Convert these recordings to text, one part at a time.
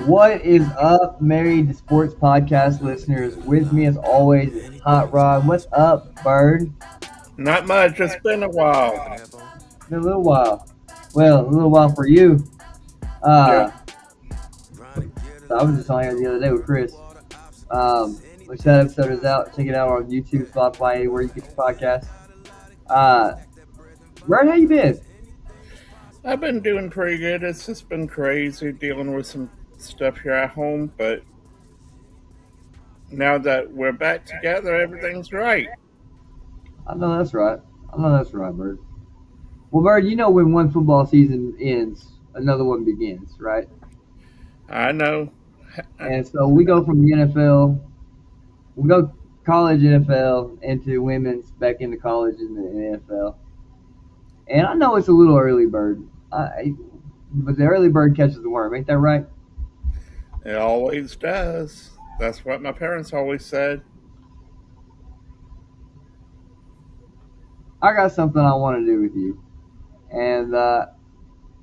What is up, Married to Sports podcast listeners? With me, as always, is Hot Rod. What's up, Bird? Not much. It's been a while. Been a little while. Well, a little while for you. Yeah. Uh, I was just on here the other day with Chris. Which that episode is out. Check it out on YouTube, Spotify, anywhere you get your podcast. Bird, how you been? I've been doing pretty good. It's just been crazy dealing with some stuff here at home, but now that we're back together, everything's right. I know that's right. Bird. Well, Bird, you know when one football season ends, another one begins, right? I know. And so we go from the NFL, we go college NFL into women's, back into college in the NFL. And I know it's a little early bird, but the early bird catches the worm. Ain't that right? It always does. That's what my parents always said. I got something I want to do with you. And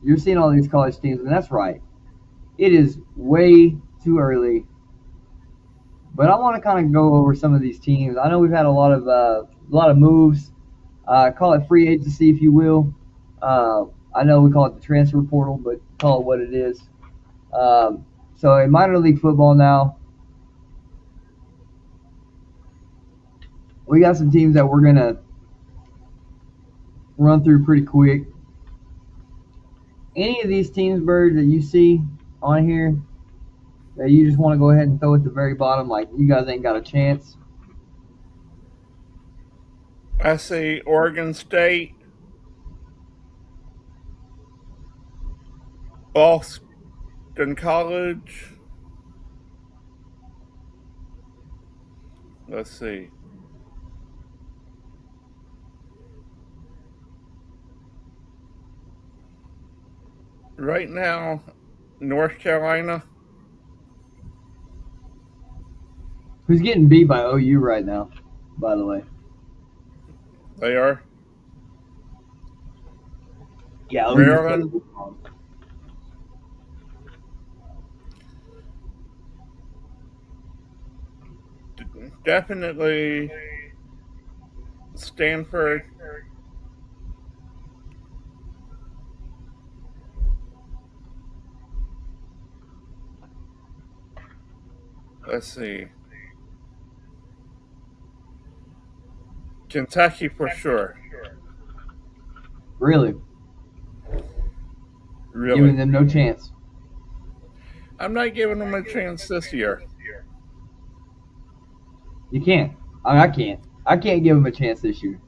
you're seeing all these college teams, and that's right. It is way too early. But I want to kind of go over some of these teams. I know we've had a lot of moves. Call it free agency, if you will. I know we call it the transfer portal, but call it what it is. So in minor league football now, we got some teams that we're gonna run through pretty quick. Any of these teams, Bird, that you see on here that you just want to go ahead and throw at the very bottom, like you guys ain't got a chance? I see Oregon State, Boston College. Let's see. Right now, North Carolina. Who's getting beat by OU right now, by the way? They are. Yeah, OU's Maryland. Definitely Stanford. Let's see. Kentucky for sure. Really Really. giving them no chance. I'm not giving them a chance this year. You can't. I can't. I can't give them a chance this year.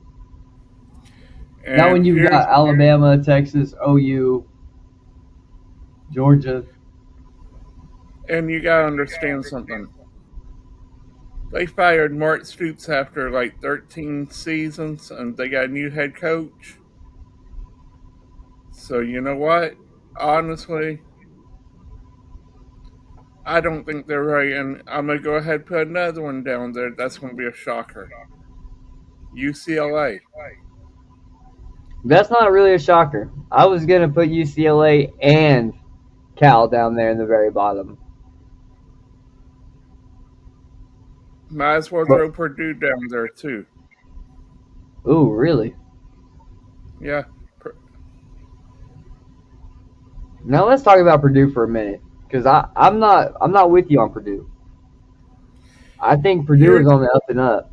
Not And when you've here's got Alabama, Texas, OU, Georgia. and you gotta understand something. They fired Mark Stoops after like 13 seasons and they got a new head coach. So you know what? Honestly, I don't think they're right, and I'm gonna go ahead and put another one down there. That's gonna be a shocker. UCLA. That's not really a shocker. I was gonna put UCLA and Cal down there in the very bottom. Might as well But throw Purdue down there too. ooh, really? Yeah. Now let's talk about Purdue for a minute, because I'm not with you on Purdue. I think Purdue is Here's on the up and up.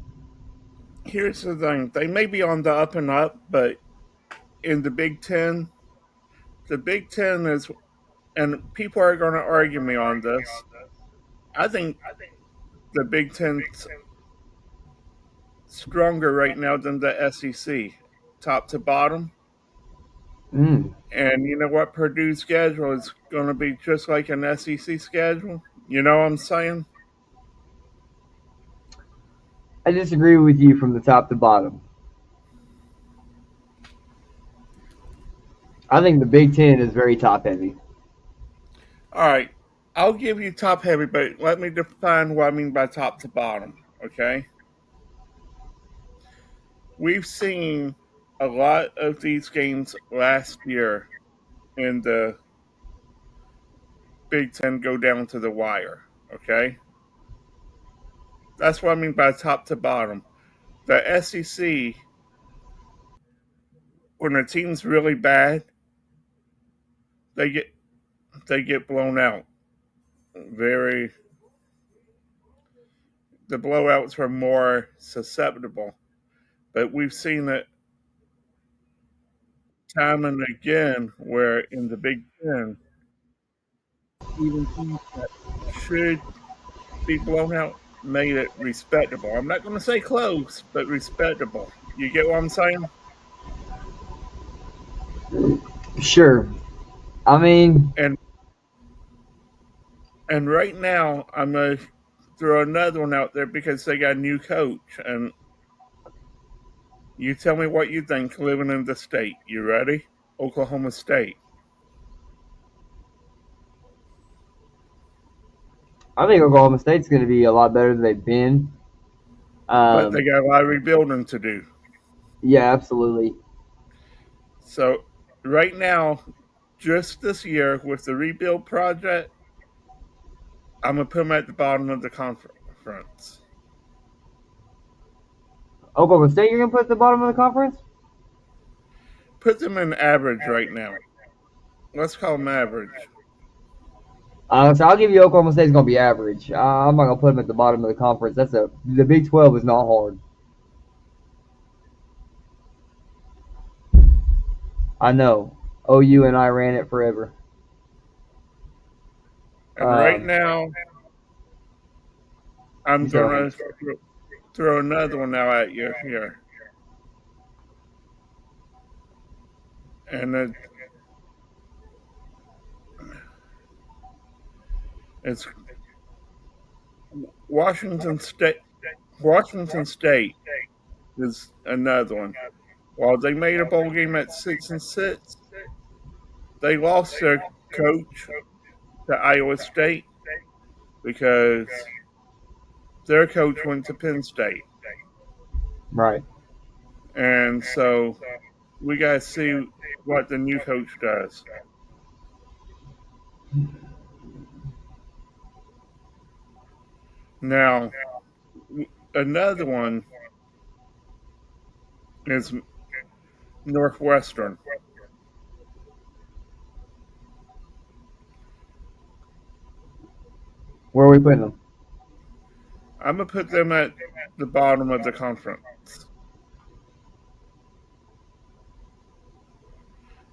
here's the thing. They may be on the up and up, but in the Big Ten is, and people are going to argue me on this. I think the Big Ten's stronger right now than the SEC, top to bottom. Mm. And you know what? Purdue's schedule is going to be just like an SEC schedule. You know what I'm saying? I disagree with you from the top to bottom. I think the Big Ten is very top heavy. All right. I'll give you top heavy, but let me define what I mean by top to bottom. Okay. We've seen a lot of these games last year in the Big Ten go down to the wire. Okay, that's what I mean by top to bottom. The SEC, when a team's really bad, they get blown out. Very the blowouts are more susceptible, but we've seen it time and again where in the Big Ten, even teams that should be blown out made it respectable. I'm not going to say close, but respectable. You get what I'm saying? Sure. I mean, And and right now I'm gonna throw another one out there because they got a new coach, and you tell me what you think living in the state. You ready? Oklahoma State. I think Oklahoma State's going to be a lot better than they've been. But they Um, got a lot of rebuilding to do. yeah, absolutely. So right now, just this year with the rebuild project, I'm gonna put them at the bottom of the conference. Oklahoma State, you're going to put at the bottom of the conference? Put them in average right now. Let's call them average. So I'll give you Oklahoma State's going to be average. I'm not going to put them at the bottom of the conference. The Big 12 is not hard. I know. OU and I ran it forever. And right Um, now, I'm you said gonna throw another one now at you here, and it's Washington State. Washington State is another one. While they made a bowl game at 6-6, they lost their coach to Iowa State because their coach went to Penn State, right. and so we got to see what the new coach does. Now, another one is Northwestern. Where are we putting them? I'm gonna put them at the bottom of the conference,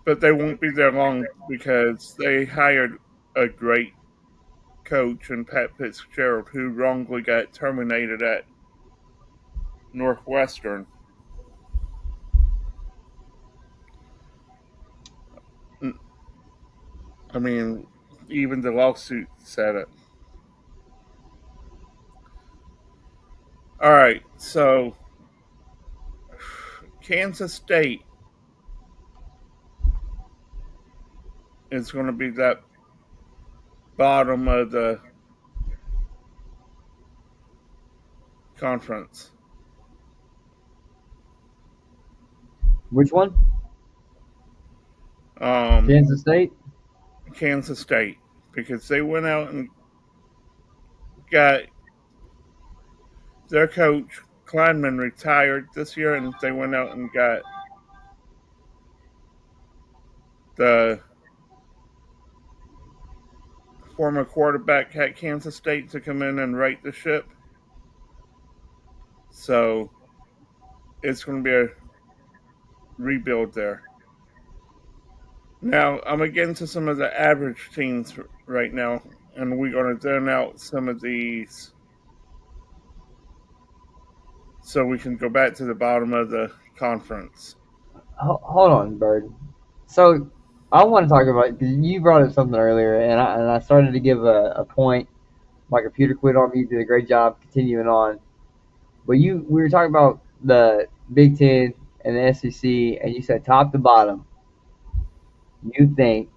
but they won't be there long because they hired a great coach in Pat Fitzgerald who wrongly got terminated at Northwestern. I mean, even the lawsuit said it. All right, so Kansas State is going to be that bottom of the conference. Which one? Um, Kansas State? Kansas State, because they went out and got their coach Kleinman retired this year, and they went out and got the former quarterback at Kansas State to come in and right the ship. So it's going to be a rebuild there. Now I'm going to get into some of the average teams right now, and we're going to turn out some of these so we can go back to the bottom of the conference. Hold on, Bird. So I want to talk about, because you brought up something earlier, and I started to give a point. My computer quit on me. You did a great job continuing on. But we were talking about the Big Ten and the SEC, and you said top to bottom, you think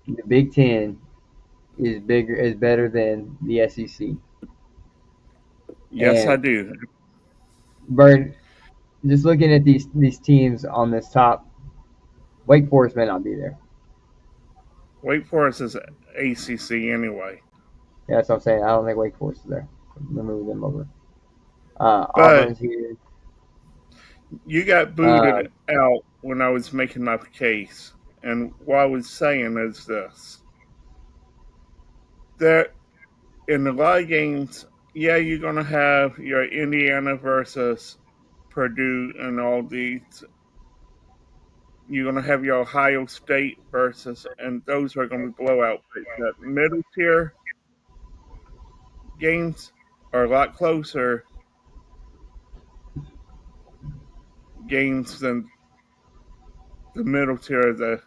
the Big Ten is better than the SEC. Yes, I And do. Bird, just looking at these teams on this top, Wake Forest may not be there. Wake Forest is ACC anyway. Yeah, that's what I'm saying. I don't think Wake Forest is there. Let me move them over. But Auburn's here. you got Uh, booted out when I was making my case. And what I was saying is this: there, in a lot of games, yeah, you're going to have your Indiana versus Purdue and all these. You're going to have your Ohio State versus, and those are going to be blowout. But the middle tier games are a lot closer games than the middle tier of the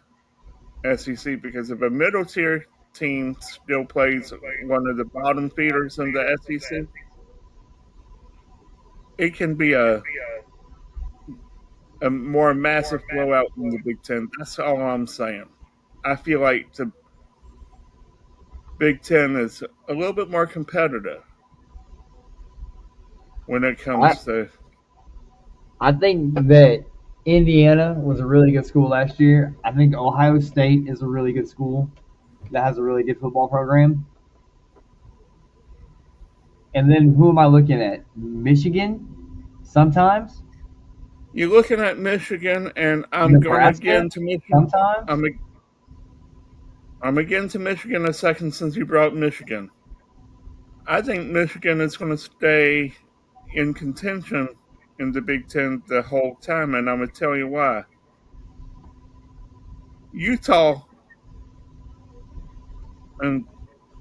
SEC, because if a middle tier team still plays one of the bottom feeders in the SEC, it can be a more massive blowout in the Big Ten. That's all I'm saying. I feel like the Big Ten is a little bit more competitive when it I comes to. I think that Indiana was a really good school last year. I think Ohio State is a really good school that has a really good football program. And then who am I looking at? Michigan, sometimes. You're looking at Michigan, and I'm going to get Nebraska, into Michigan. sometimes. I'm I'm again to Michigan a second since you brought up Michigan. I think Michigan is going to stay in contention in the Big Ten the whole time, and I'm going to tell you why. Utah, and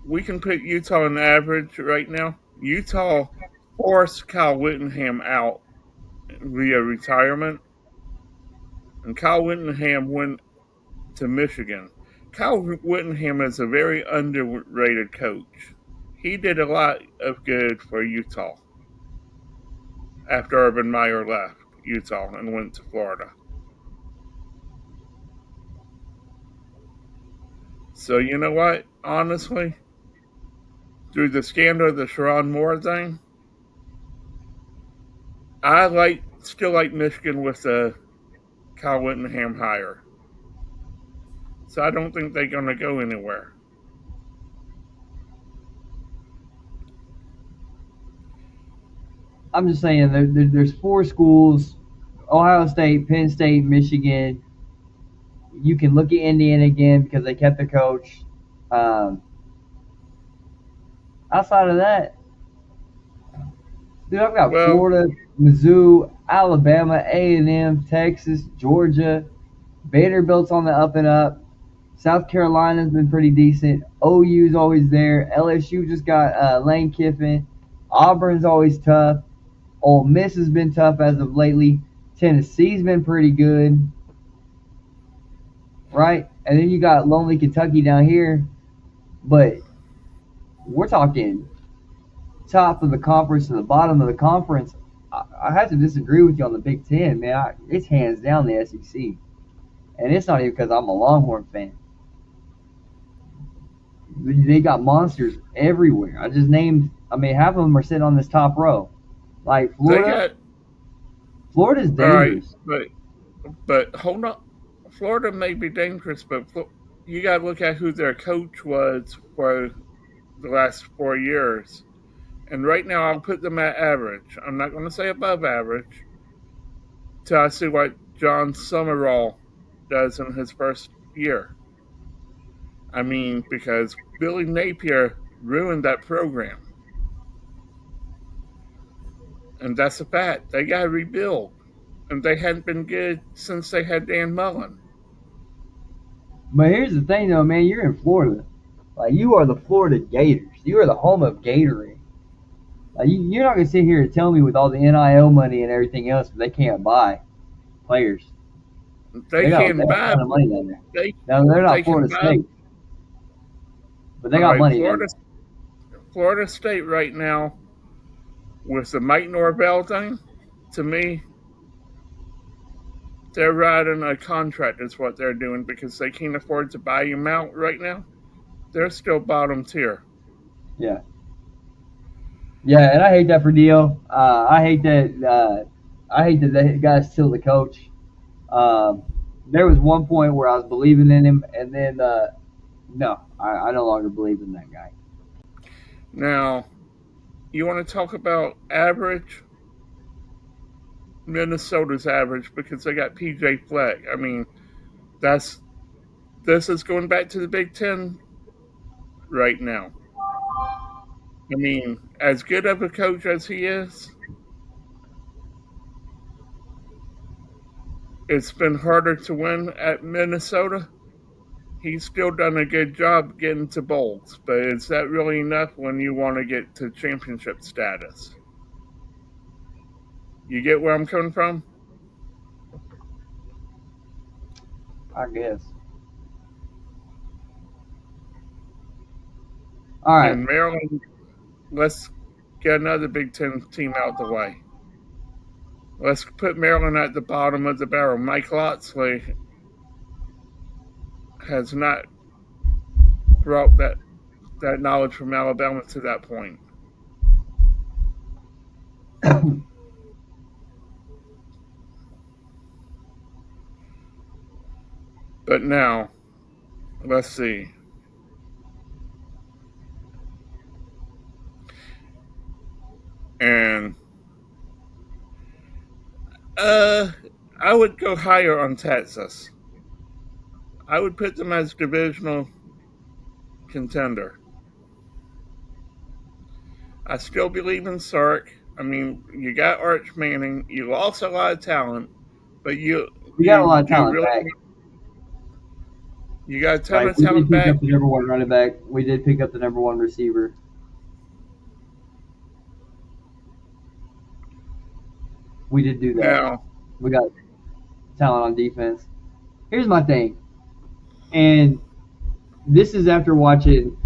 we can put Utah in average right now. Utah forced Kyle Whittingham out via retirement, and Kyle Whittingham went to Michigan. Kyle Whittingham is a very underrated coach. He did a lot of good for Utah after Urban Meyer left Utah and went to Florida. So you know what? Honestly, through the scandal of the Sharon Moore thing, I still like Michigan with the Kyle Whittingham hire. So I don't think they're going to go anywhere. I'm just saying there's four schools: Ohio State, Penn State, Michigan. You can look at Indiana again because they kept the coach. Um, Outside of that, dude, I've got Well, Florida, Mizzou, Alabama, A&M, Texas, Georgia. Vanderbilt's on the up and up. South Carolina's been pretty decent. OU's always there. LSU just got Lane Kiffin. Auburn's always tough. Ole Miss has been tough as of lately. Tennessee's been pretty good, right? And then you got lonely Kentucky down here. But we're talking top of the conference to the bottom of the conference. I have to disagree with you on the Big Ten, man. It's hands down the SEC. And it's not even because I'm a Longhorn fan. They got monsters everywhere. I just named, I mean, half of them are sitting on this top row. Like they Florida, got Florida's all right, dangerous. but hold on. Florida may be dangerous, but you got to look at who their coach was for the last 4 years. And right now, I'll put them at average. I'm not going to say above average till I see what John Summerall does in his first year. I mean, because Billy Napier ruined that program. And that's a fact. They got to rebuild. And they hadn't been good since they had Dan Mullen. But here's the thing, though, man. You're in Florida. Like, you are the Florida Gators. You are the home of Gatorade. Like, you're not going to sit here and tell me with all the NIL money and everything else they can't buy players. They They can got a buy. ton of money down there. They Now, they're they not can Florida buy. State, but they All got right, money down there. Florida State right now with the Mike Norvell thing. To me, they're riding a contract. Is what they're doing because they can't afford to buy him out right now. They're still bottom tier. Yeah. Yeah, and I hate that for Dio. I hate that. I hate that the guys still the coach. Um, there was one point where I was believing in him, and then No, I no longer believe in that guy. Now, you want to talk about average? Minnesota's average because they got PJ Fleck. I mean, that's this is going back to the Big Ten right now. I mean, as good of a coach as he is, it's been harder to win at Minnesota. He's still done a good job getting to bowls, but is that really enough when you want to get to championship status? You get where I'm coming from? I guess. All right. And Maryland, let's get another Big Ten team out the way. Let's put Maryland at the bottom of the barrel. Mike Lotzley has not brought that knowledge from Alabama to that point. But now, let's see. And I would go higher on Texas. I would put them as divisional contender. I still believe in Sark. I mean, you got Arch Manning. You lost a lot of talent, but you We got a lot you of you talent really back. you got a ton Like of we did talent pick back. up the number one running back. We did pick up the number one receiver. We did do that. Now, We got talent on defense. Here's my thing, and this is after watching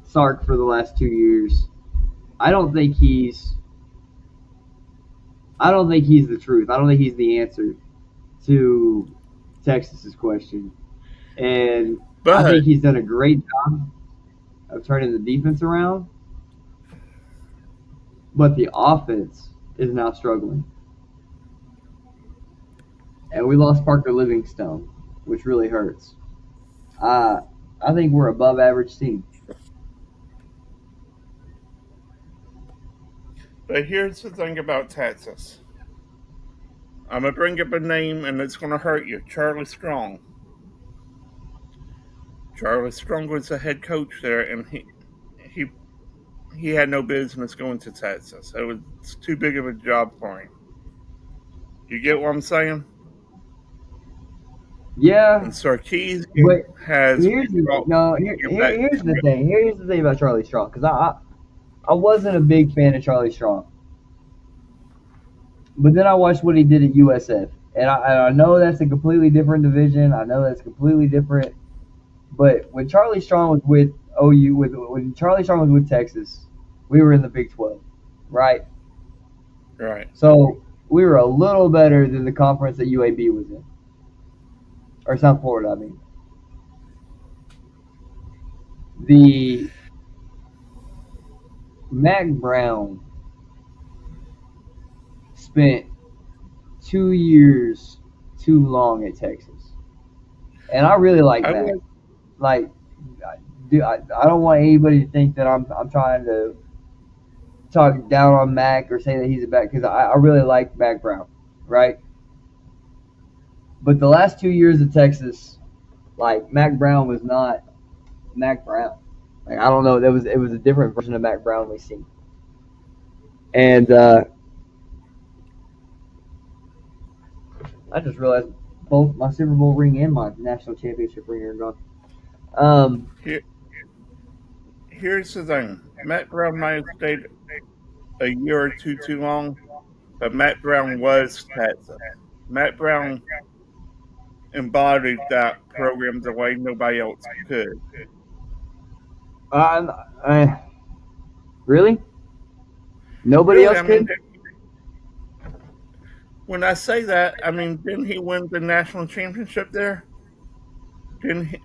Sark for the last 2 years. I don't think he's. I don't think he's the truth. I don't think he's the answer to Texas's question, and I but think he's done a great job of turning the defense around. But the offense is now struggling, and we lost Parker Livingstone, which really hurts. Uh, I think we're above average team. here's the thing about Texas. I'm gonna bring up a name, and it's gonna hurt you. Charlie Strong. Charlie Strong was the head coach there, and he he had no business going to Texas. It was too big of a job for him. You get what I'm saying? Yeah, And Sarkeesian but has here's the brought no. him back. Here's the thing. Here's the thing about Charlie Strong, because I wasn't a big fan of Charlie Strong, but then I watched what he did at USF, and I know that's a completely different division. I know that's completely different. But when Charlie Strong was with OU, when Charlie Strong was with Texas, we were in the Big 12, right? Right. So we were a little better than the conference that UAB was in, or South Florida. I mean, the Mac Brown spent 2 years too long at Texas, and I really like I Mac. was Like, I don't want anybody to think that I'm trying to talk down on Mac or say that he's a bad, because I really like Mac Brown, right? But the last 2 years of Texas, like Mac Brown was not Mac Brown. Like I don't know, it was a different version of Mac Brown we seen. And I just realized both my Super Bowl ring and my national championship ring are gone. here, here's the thing. Matt Brown might have stayed a year or two too long, but Matt Brown was Texas. Matt Brown embodied that program the way nobody else could. uh, really? Nobody Really, else I mean, could? when I say that, I mean, didn't he win the national championship there? Didn't he,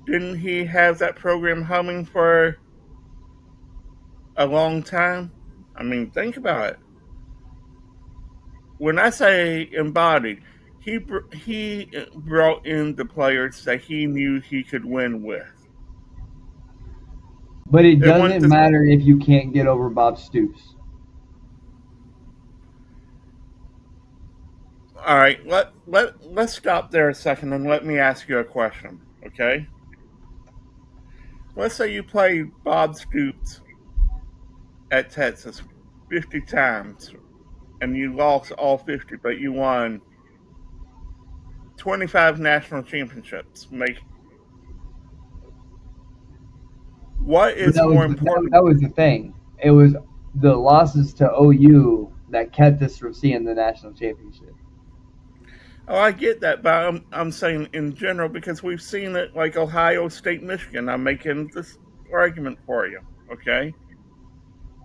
didn't he have that program humming for a long time? I mean, think about it. When I say embodied, he brought in the players that he knew he could win with. But it They want doesn't to. matter if you can't get over Bob Stoops. All right, let's stop there a second and let me ask you a question. Okay, let's say you play Bob Stoops at Texas 50 times and you lost all 50, but you won 25 national championships. Make what But is more important? that was the thing. It was the losses to OU that kept us from seeing the national championship. Oh, I get that, but I'm saying in general because we've seen it like Ohio State, Michigan. I'm making this argument for you. Okay,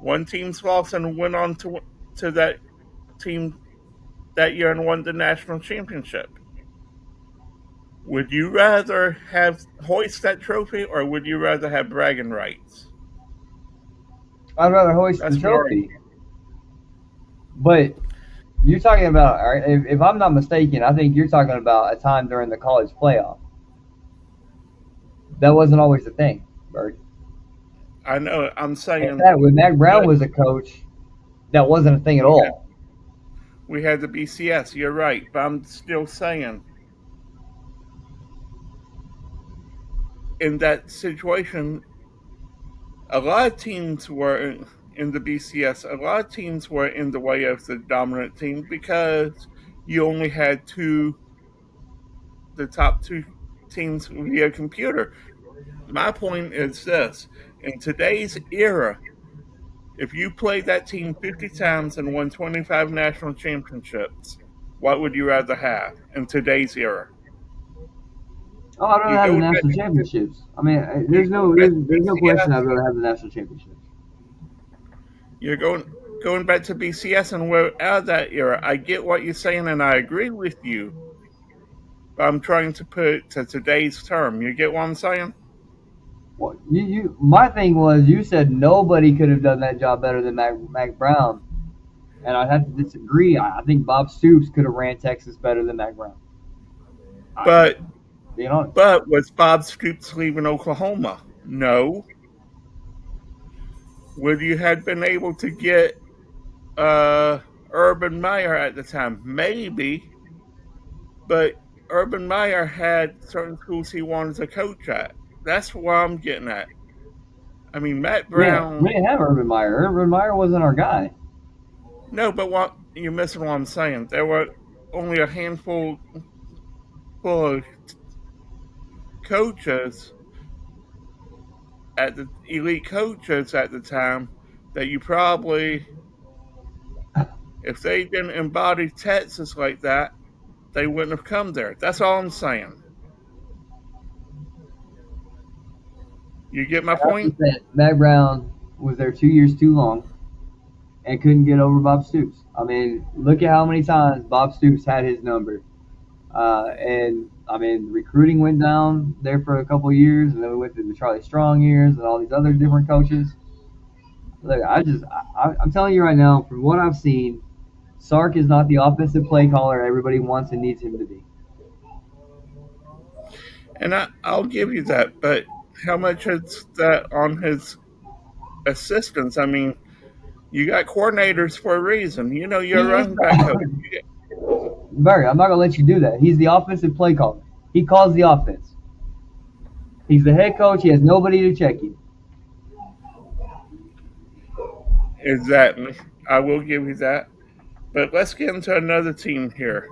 one team's lost and went on to that team that year and won the national championship. Would you rather have hoist that trophy, or would you rather have bragging rights? I'd rather hoist the That's more. trophy. But you're talking about, all right, if I'm not mistaken, I think you're talking about a time during the college playoff. That wasn't always the thing, Bird. I know. I'm In saying, fact, when Mac Brown but was a coach, that wasn't a thing at we had all. we had the BCS. You're right, but I'm still saying in that situation, a lot of teams were in the BCS. A lot of teams were in the way of the dominant team because you only had the top two teams via computer. My point is this: in today's era, if you played that team 50 times and won 25 national championships, what would you rather have in today's era? Oh, I'd rather You have the go back, national championships. I mean, you go back to there's no question BCS. I'd rather have the national championships. You're going back to BCS, and we're out of that era. I get what you're saying, and I agree with you. But I'm trying to put it to today's term. You get what I'm saying? Well, my thing was you said nobody could have done that job better than Mac Brown, and I'd have to disagree. I think Bob Stoops could have ran Texas better than Mac Brown. I, But being honest. but was Bob Stoops leaving Oklahoma? No. Would you have been able to get Urban Meyer at the time? Maybe, but Urban Meyer had certain schools he wanted to coach at. That's what I'm getting at. I mean, Matt We Brown. didn't have Urban Meyer. Urban Meyer wasn't our guy. No, but what you're missing what I'm saying. There were only a handful full of coaches at the elite coaches at the time that you probably, if they didn't embody Texas like that, they wouldn't have come there. That's all I'm saying. You get my point? 100%. Mac Brown was there 2 years too long and couldn't get over Bob Stoops. I mean, look at how many times Bob Stoops had his number. And I mean, recruiting went down there for a couple of years, and then we went through the Charlie Strong years and all these other different coaches. Look, I'm telling you right now, from what I've seen, Sark is not the offensive play caller everybody wants and needs him to be. And I'll give you that, but how much is that on his assistants? I mean, you got coordinators for a reason. You know, you're a He is running back coach. Barry. I'm not gonna let you do that. He's the offensive play caller. He calls the offense. He's the head coach. He has nobody to check him. Exactly. I will give you that. But let's get into another team here.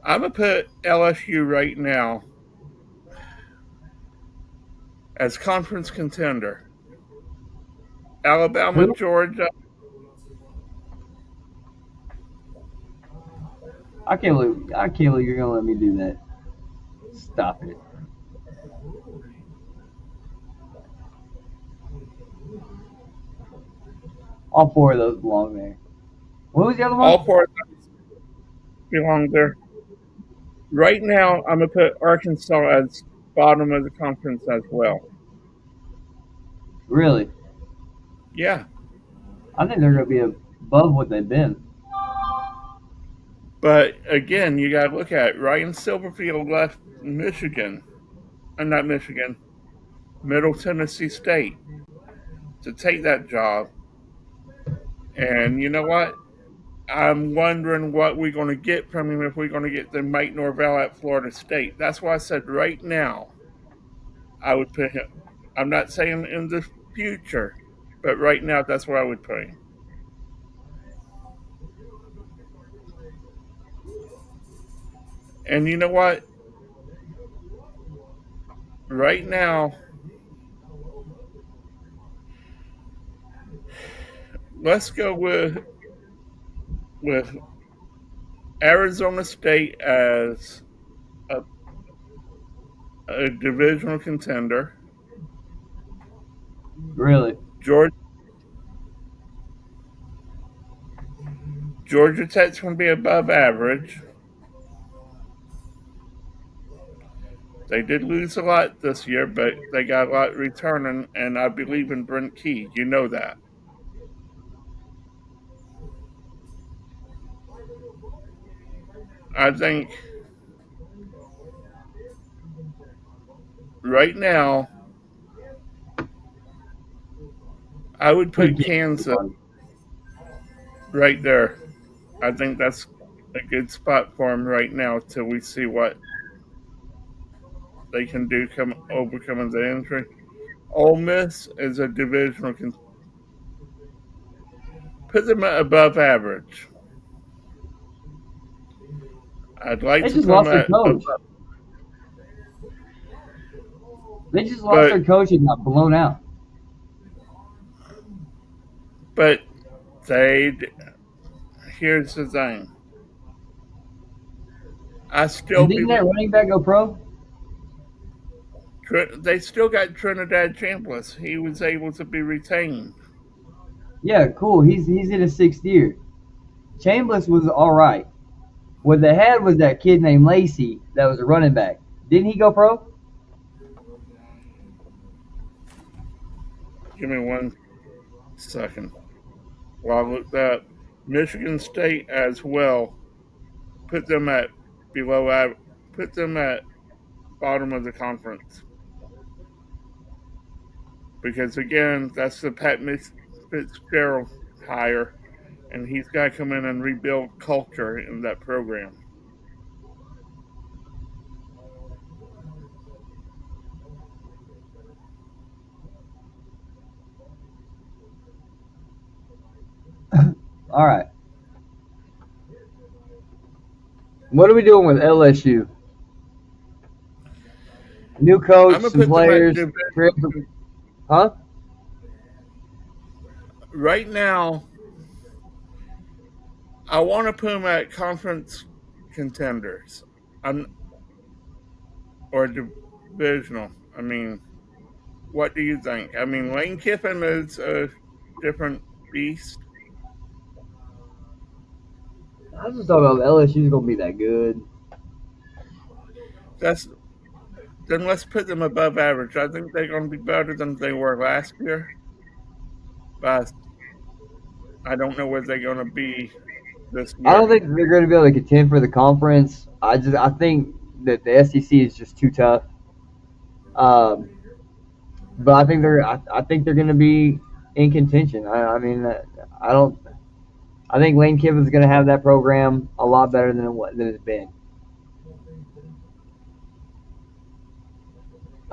I'm going to put LSU right now as conference contender. Alabama, Who? Georgia. I can't believe you're gonna let me do that. Stop it. All four of those belong there. What was the other one? All four of them belong there. Right now, I'm going to put Arkansas as bottom of the conference as well. Really? Yeah. I think they're gonna be above what they've been. But again, you got to look at it. Ryan Silverfield left Michigan, not Michigan, Middle Tennessee State to take that job. And you know what? I'm wondering what we're going to get from him if we're going to get the Mike Norvell at Florida State. That's why I said right now I would put him. I'm not saying in the future, but right now that's where I would put him. And you know what? Right now, let's go with Arizona State as a, a divisional contender. Really? Georgia Georgia Tech's going to be above average. They did lose a lot this year, but they got a lot returning, and I believe in Brent Key. You know that. I think right now I would Put put Kansas Kansas on. right there. I think that's a good spot for them right now till we see what they can do come overcoming the injury. Ole Miss is a divisional. Put them at above average. I'd like They to just put them lost their at coach. above, They just lost but their coach and got blown out. but they. Here's the thing. I still And didn't that believe running back go pro? they still got Trinidad Chambliss. He was able to be retained. Yeah, cool. He's in his 6th year. Chambliss was all right. What they had was that kid named Lacey that was a running back. Didn't he go pro? Give me 1 second. While I look that Michigan State as well. Put them at below. Put them at bottom of the conference because again, that's the Pat Fitzgerald hire, and he's got to come in and rebuild culture in that program. All right. What are we doing with LSU? New coach, I'm gonna some put them at players. Huh? right now. I want to put them at conference contenders. I'm or divisional. I mean, what do you think? I mean, Lane Kiffin is a different beast. I just thought about LSU's gonna be that good. That's then let's put them above average. I think they're going to be better than they were last year, but I don't know where they're going to be this I don't year. think they're going to be able to contend for the conference. I think that the SEC is just too tough. Um, but I think they're going to be in contention. I mean, I don't. I think Lane Kiffin's going to have that program a lot better than it's been.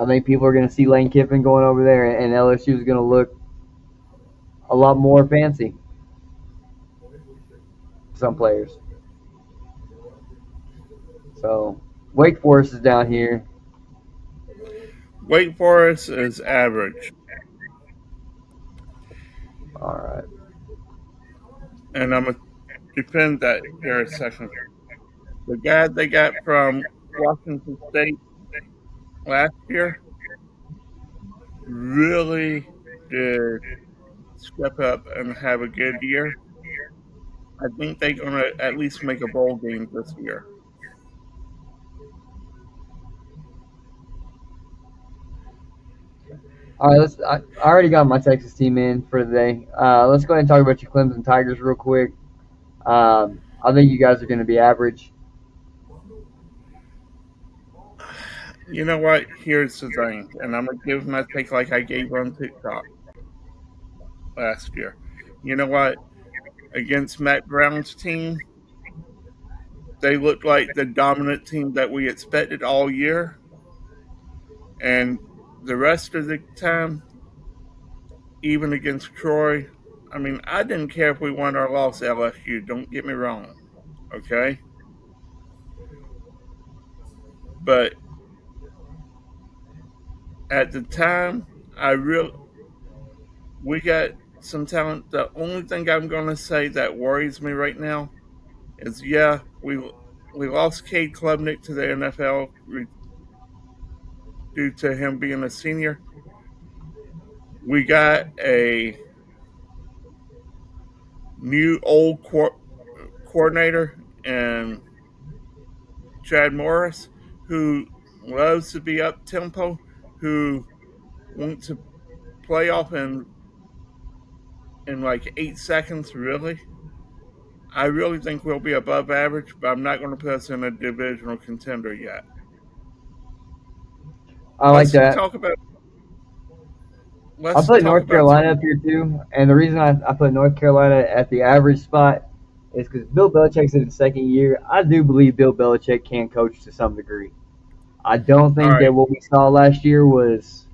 I think people are going to see Lane Kiffin going over there, and LSU is going to look a lot more fancy. Some players. So Wake Forest is down here. Wake Forest is average, All right. and I'm going to defend that here a second. The guy they got from Washington State last year really did step up and have a good year. I think they're going to at least make a bowl game this year. All right, I already got my Texas team in for the day. Let's go ahead and talk about your Clemson Tigers real quick. I think you guys are going to be average. You know what? Here's the thing, and I'm gonna give my take like I gave on TikTok last year. You know what? Against Matt Brown's team, they looked like the dominant team that we expected all year, and the rest of the time, even against Troy, I mean, I didn't care if we won or lost LSU. Don't get me wrong, okay? But at the time, I real we got some talent. The only thing I'm gonna say that worries me right now is we lost Cade Klubnik to the NFL due to him being a senior. We got a new old coordinator and Chad Morris who loves to be up tempo, who wants to play off in like 8 seconds. Really, I really think we'll be above average, but I'm not going to put us in a divisional contender yet. I like Let's that. talk about I let's put talk North about Carolina some. up here too, and the reason I put North Carolina at the average spot is because Bill Belichick's in his second year. I do believe Bill Belichick can coach to some degree. I don't All think right, that what we saw last year was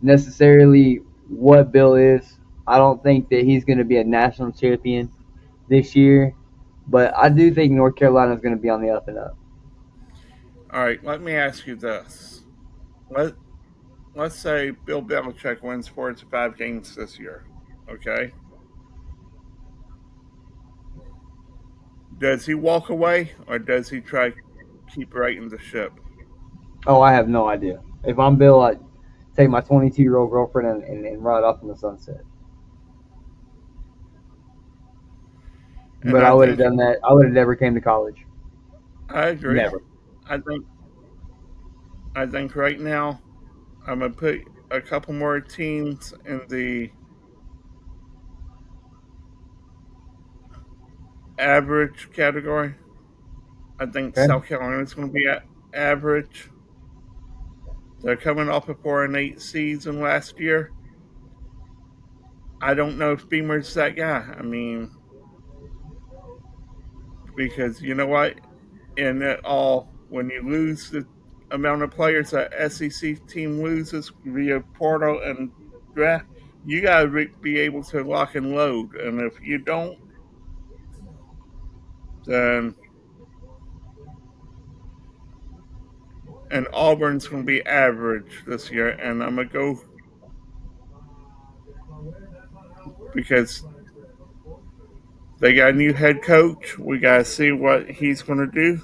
necessarily what Bill is. I don't think that he's going to be a national champion this year, but I do think North Carolina is going to be on the up and up. all right. Let me ask you this. Let let's say Bill Belichick wins 4 to 5 games this year. Okay, does he walk away or does he try to keep righting the ship? Oh, I have no idea. If I'm Bill, I'd take my 22-year-old girlfriend and ride off in the sunset. And But I I would have think done that. I would have never came to college. I agree. Never. I think right now I'm gonna put a couple more teams in the average category. I think Okay. South Carolina's going to be average. They're coming off a 4-8 season last year. I don't know if Beamer's that guy. I mean, because you know what? In it all, when you lose the amount of players that SEC team loses via portal and draft, you got to be able to lock and load. And if you don't, then and Auburn's going to be average this year. And I'm gonna go because they got a new head coach. We got to see what he's going to do.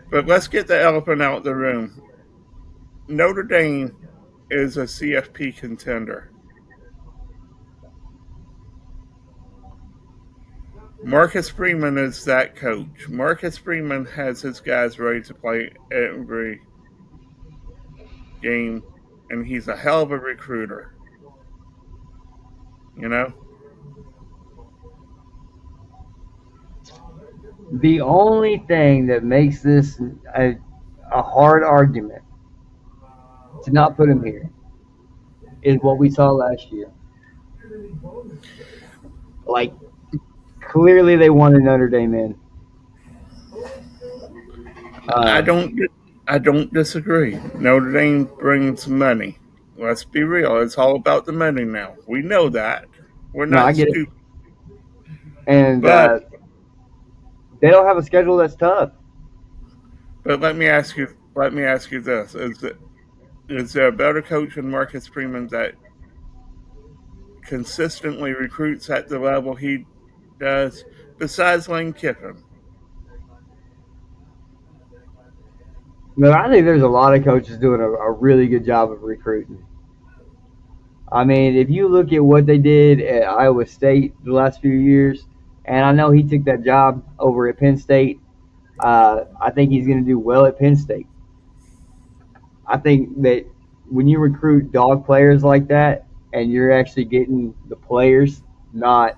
But let's get the elephant out of the room. Notre Dame is a CFP contender. Marcus Freeman is that coach. Marcus Freeman has his guys ready to play every game, and he's a hell of a recruiter. You know, The only thing that makes this a hard argument to not put him here is what we saw last year. Like, clearly they wanted Notre Dame in. I Uh, don't. I don't disagree. Notre Dame brings money. Let's be real. It's all about the money now. We know that. We're no, I not get it. stupid. And But they don't have a schedule that's tough. let me ask you. Let me ask you this: is there a better coach than Marcus Freeman that consistently recruits at the level he does, besides Lane Kiffin? No, I think there's a lot of coaches doing a really good job of recruiting. I mean, if you look at what they did at Iowa State the last few years, and I know he took that job over at Penn State, I think he's going to do well at Penn State. I think that when you recruit dog players like that, and you're actually getting the players, not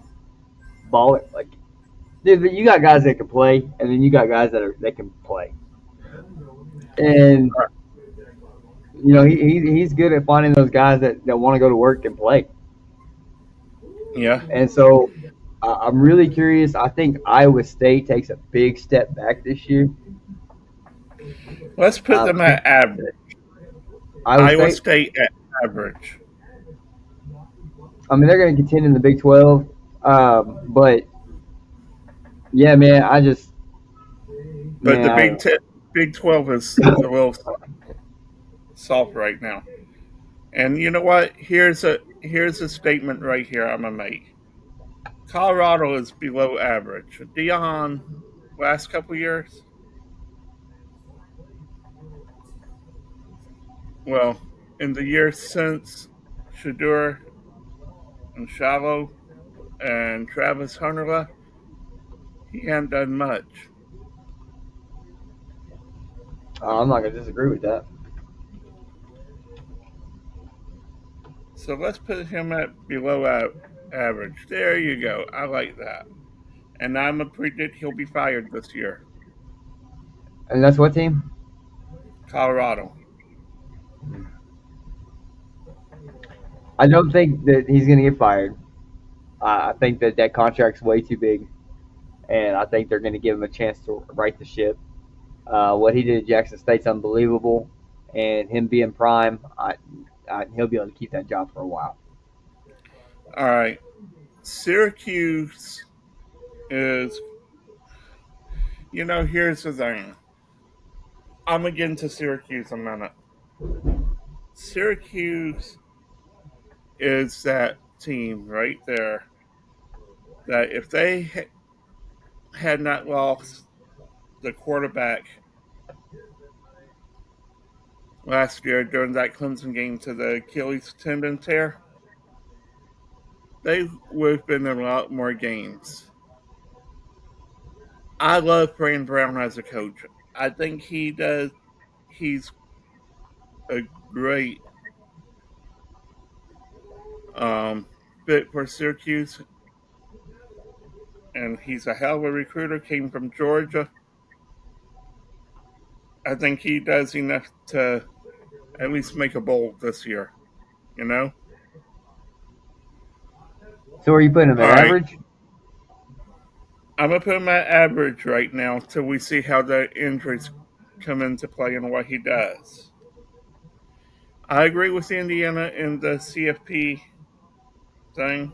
ball. Like, dude, you got guys that can play, and then you got guys that can play. And he's good at finding those guys that want to go to work and play. Yeah. And so I'm really curious. I think Iowa State takes a big step back this year. Let's put them I think at average. Iowa Iowa State. State at average. I mean, they're going to contend in the Big 12. But yeah, man, But the I don't know. Big 12 is a little soft right now. And you know what? Here's a statement right here I'm gonna make. Colorado is below average. Dion, last couple years, well, in the years since Shadur and Shallow and Travis Hunter left, he hadn't done much. I'm not going to disagree with that. So let's put him at below average. There you go. I like that. And I'm gonna predict he'll be fired this year. And that's what team? Colorado. I don't think that he's going to get fired. I think that contract's way too big, and I think they're going to give him a chance to right the ship. What he did at Jackson State's unbelievable, and him being prime, he'll be able to keep that job for a while. All right. Syracuse is, here's the thing. I'm going to get into Syracuse in a minute. Syracuse is that team right there that if they had not lost the quarterback last year during that Clemson game to the Achilles tendon tear, they would have been in a lot more games. I love Brandon Brown as a coach. I think he's a great fit for Syracuse, and he's a hell of a recruiter. Came from Georgia. I think he does enough to at least make a bowl this year. You know. So are you putting him All at right, average? I'm gonna put him at average right now till we see how the injuries come into play and what he does. I agree with Indiana in the CFP thing.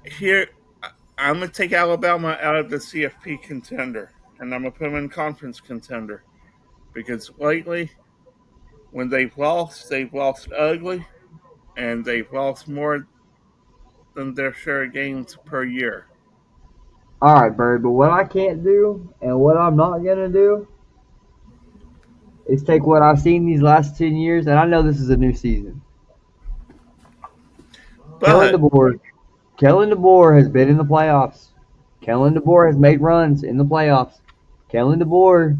Here, I'm gonna take Alabama out of the CFP contender, and I'm gonna put them in conference contender because lately, when they've lost ugly, and they've lost more than their share of games per year. All right, Bird. But what I can't do, and what I'm not gonna do, is take what I've seen these last 10 years, and I know this is a new season. Kellen But DeBoer, Kellen DeBoer has been in the playoffs. Kellen DeBoer has made runs in the playoffs. Kellen DeBoer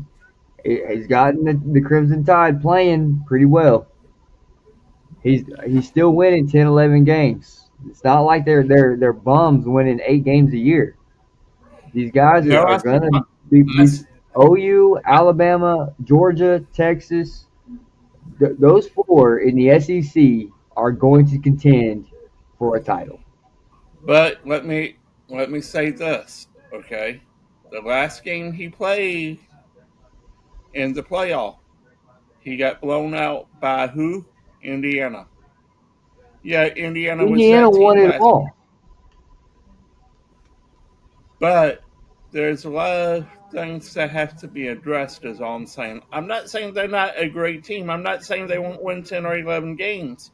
has gotten the Crimson Tide playing pretty well. He's still winning 10, 11 games. It's not like they're bums winning 8 games a year. These guys no, are gonna be I, these OU, Alabama, Georgia, Texas. Those four in the SEC are going to contend for a title. but let me say this, okay? The last game he played in the playoff, he got blown out by who? Indiana. Yeah, Indiana was Indiana that won team it last, all. but there's a lot of things that have to be addressed. Is all I'm saying. I'm not saying they're not a great team. I'm not saying they won't win 10 or 11 games.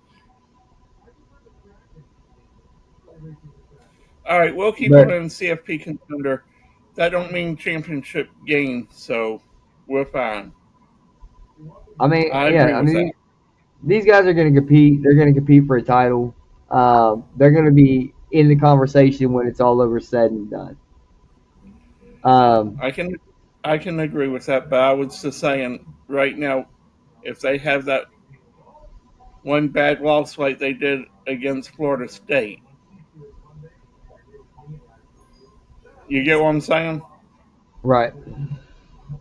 All right, we'll keep them But in CFP contender. That don't mean championship game, so we're fine. I mean, I yeah, agree I with mean that. these guys are going to compete. They're going to compete for a title. They're going to be in the conversation when it's all over, said and done. Um, I can I can agree with that, but I was just saying right now, if they have that one bad loss like they did against Florida State, You get what I'm saying? Right.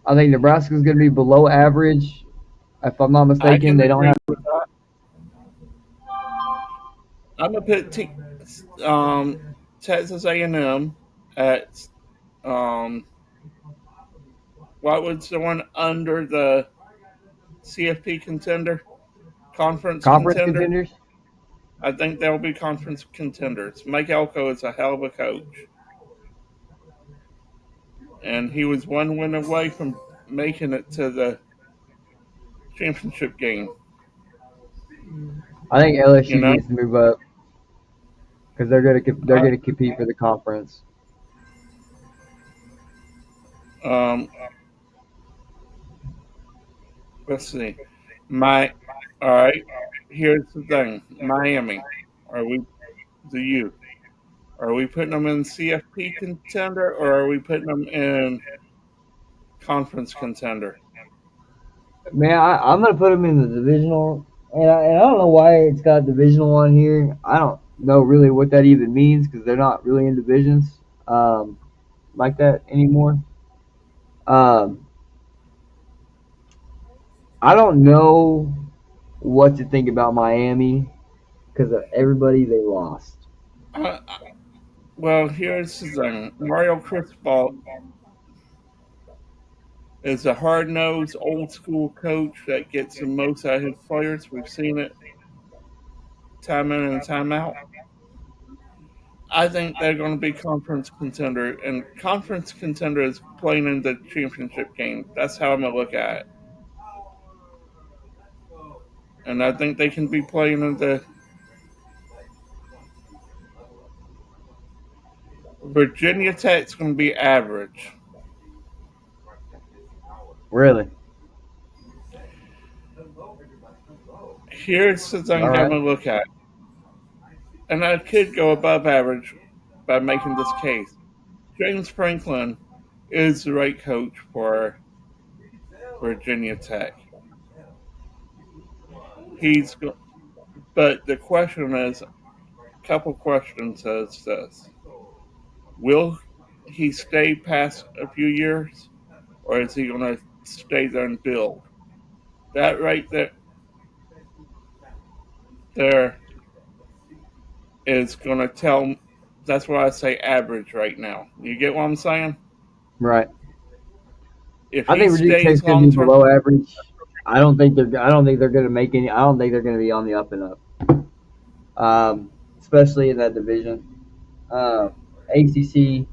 I think Nebraska's going to be below average. If I'm not I mistaken, can they don't agree have. with that. I'm gonna put um, Texas A&M at um, what was the one under the CFP contender, conference Conference contender? contenders? I think they'll be conference contenders. Mike Elko is a hell of a coach, and he was one win away from making it to the championship game. I think You LSU know, needs to move up because they're uh, going to compete for the conference. um, let's see. My, all right. Here's the thing. Miami. Are we the U? Are we putting them in CFP contender or are we putting them in conference contender? Man, I'm going to put them in the divisional, and I don't know why it's got divisional on here. I don't know really what that even means because they're not really in divisions like that anymore. Um, I don't know what to think about Miami because of everybody they lost. Uh, well, here's the thing. Mario Cristobal is a hard nosed, old school coach that gets the most out of his players. We've seen it time in and time out. I think they're going to be conference contender, and conference contender is playing in the championship game. That's how I'm going to look at it. And I think they can be playing in the Virginia Tech's going to be average. Really? Here's the All thing I'm right. going to look at. And I could go above average by making this case. James Franklin is the right coach for Virginia Tech. He's, but the question is, a couple questions is this: will he stay past a few years, or is he going to stay there and build? That right there is going to tell. That's why I say average right now. You get what I'm saying? Right. If I he think Virginia Tech's stays going to long be term, below average. I don't think they're going to make any. I don't think they're going to be on the up and up. Especially in that division. ACC.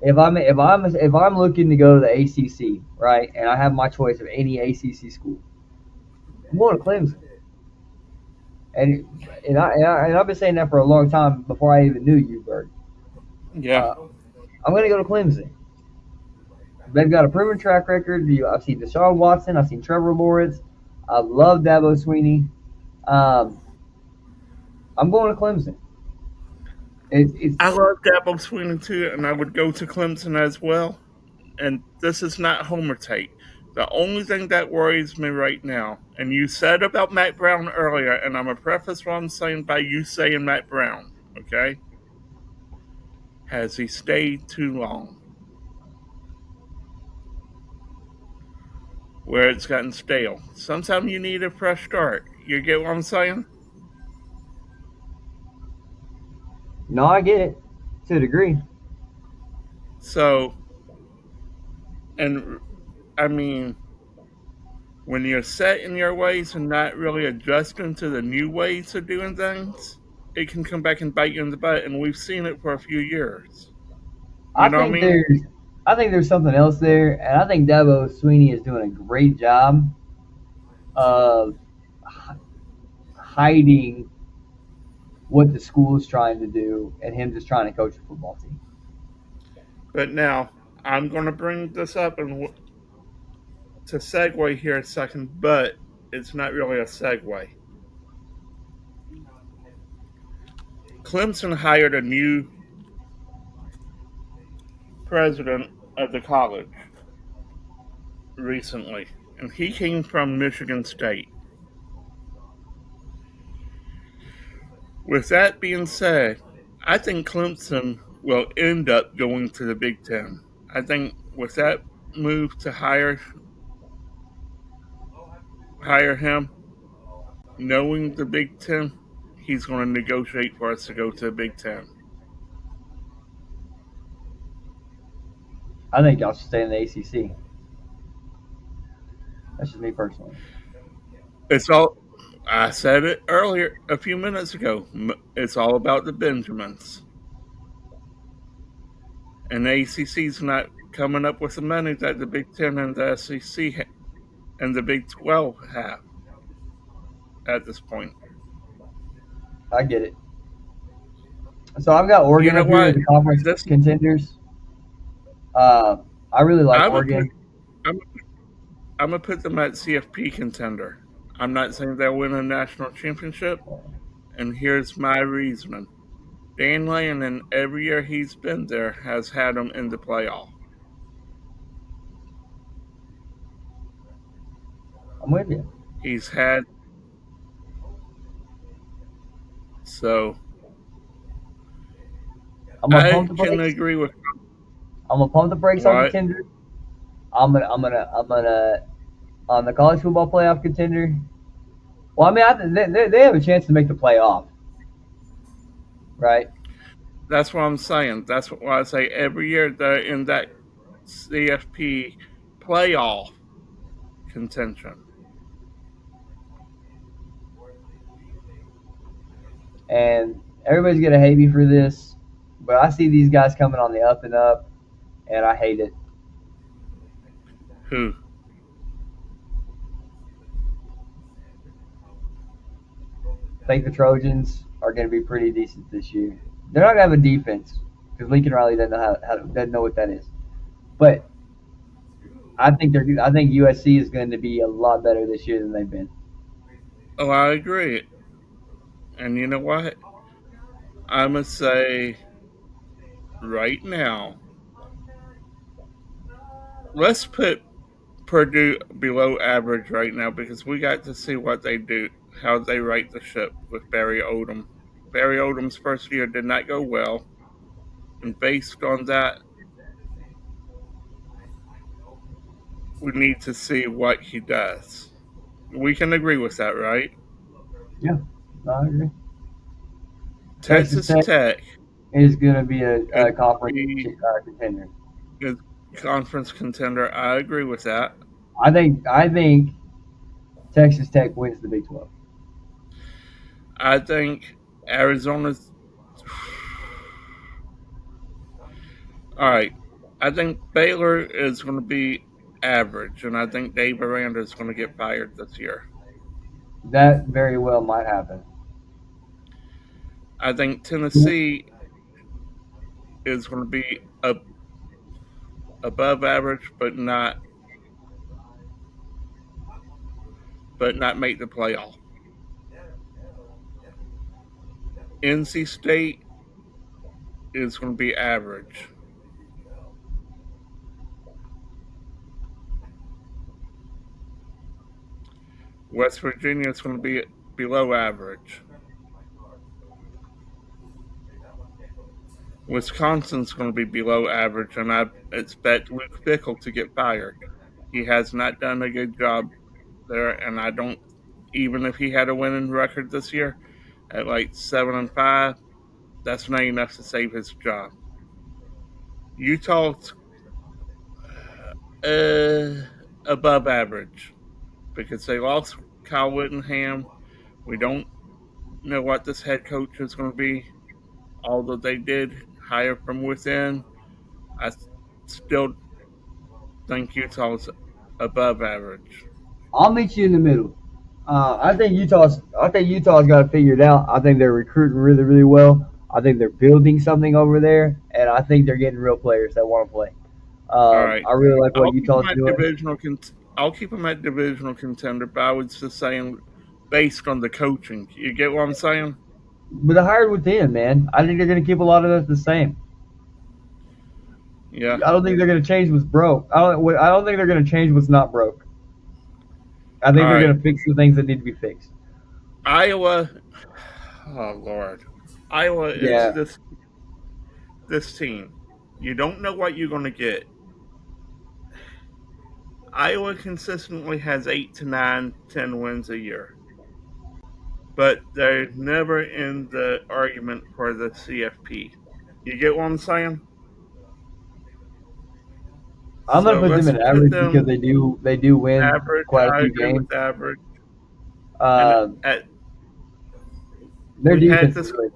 If I'm looking to go to the ACC, right, and I have my choice of any ACC school, I'm going to Clemson. And I've been saying that for a long time before I even knew you, Bert. yeah, Uh, I'm going to go to Clemson. They've got a proven track record. I've seen Deshaun Watson. I've seen Trevor Lawrence. I love Dabo Sweeney. Um, I'm going to Clemson. I It's love Dabo Sweeney too, and I would go to Clemson as well. And this is not Homer take. The only thing that worries me right now, and you said about Matt Brown earlier, and I'm going to preface what I'm saying by you saying Matt Brown, okay? Has he stayed too long? Where it's gotten stale. Sometimes you need a fresh start. You get what I'm saying? no, I get it to a degree. So, and I mean, when you're set in your ways and not really adjusting to the new ways of doing things, it can come back and bite you in the butt. And we've seen it for a few years. You I know what I think mean? there's I think there's something else there, and I think Dabo Sweeney is doing a great job of hiding what the school is trying to do, and him just trying to coach a football team. But now I'm going to bring this up and to segue here a second, but it's not really a segue. Clemson hired a new president of the college recently, and he came from Michigan State. With that being said, I think Clemson will end up going to the Big Ten. I think with that move to hire him, knowing the Big Ten, he's going to negotiate for us to go to the Big Ten. I think y'all should stay in the ACC. That's just me personally. It's all. I said it earlier, a few minutes ago. It's all about the Benjamins, and the ACC's not coming up with the money that the Big Ten and the SEC and the Big 12 have at this point. I get it. So I've got You Oregon know up here as what? the conference This contenders. I really like I'm a Oregon. I'm I'm gonna put them at CFP contender. I'm not saying they'll win a national championship, and here's my reasoning. Dan Lannon, every year he's been there, has had them in the playoff. I'm with you. He's had so I'm gonna pump I the can brakes. agree with I'm gonna pump the brakes on what. contender. I'm gonna on the college football playoff contender. Well, I mean, they have a chance to make the playoff, right? That's what I'm saying. That's why I say every year they're in that CFP playoff contention. And everybody's gonna hate me for this, but I see these guys coming on the up and up, and I hate it. Who? I think the Trojans are gonna be pretty decent this year. They're not gonna have a defense because Lincoln Riley doesn't know doesn't know what that is. But I think USC is going to be a lot better this year than they've been. Oh, I agree. And you know what? I'm gonna say right now, let's put Purdue below average right now because we got to see what they do, how they right the ship with Barry Odom. Barry Odom's first year did not go well, and based on that, we need to see what he does. We can agree with that, right? Yeah, I agree. Texas Texas Tech Tech is going to be is a conference be contender. a conference contender. I agree with that. I think Texas Tech wins the Big 12. I think Arizona's. All right. I think Baylor is going to be average, and I think Dave Aranda is going to get fired this year. That very well might happen. I think Tennessee is going to be above average, but not make the playoff. NC State is going to be average. West Virginia is going to be below average. Wisconsin's going to be below average, and I expect Luke Fickle to get fired. He has not done a good job there, and I don't. Even if he had a winning record this year at like 7-5, that's not enough to save his job. Utah's uh, above average because they lost Kyle Whittingham. We don't know what this head coach is going to be, although they did hire from within. I still think Utah's above average. I'll meet you in the middle. I think Utah's got it figured out. I think they're recruiting really, really well. I think they're building something over there, and I think they're getting real players that want to play. All right, I really like what I'll keep them Utah's at doing. divisional. I'll keep them at divisional contender, but I was just saying based on the coaching. You get what I'm saying? But the hired within, man, I think they're going to keep a lot of us the same. Yeah. I don't think they're going to change what's broke. I don't think they're going to change what's not broke. I think All they're right, going to fix the things that need to be fixed. Iowa. Oh Lord, Iowa is Yeah, this this team. You don't know what you're going to get. Iowa consistently has 8 to 9, 10 wins a year, but they're never in the argument for the CFP. You get what I'm saying? I'm gonna So put them let's in put average because them they do win average. quite a I few agree games. with average. And Uh, their we've had defense is this, really,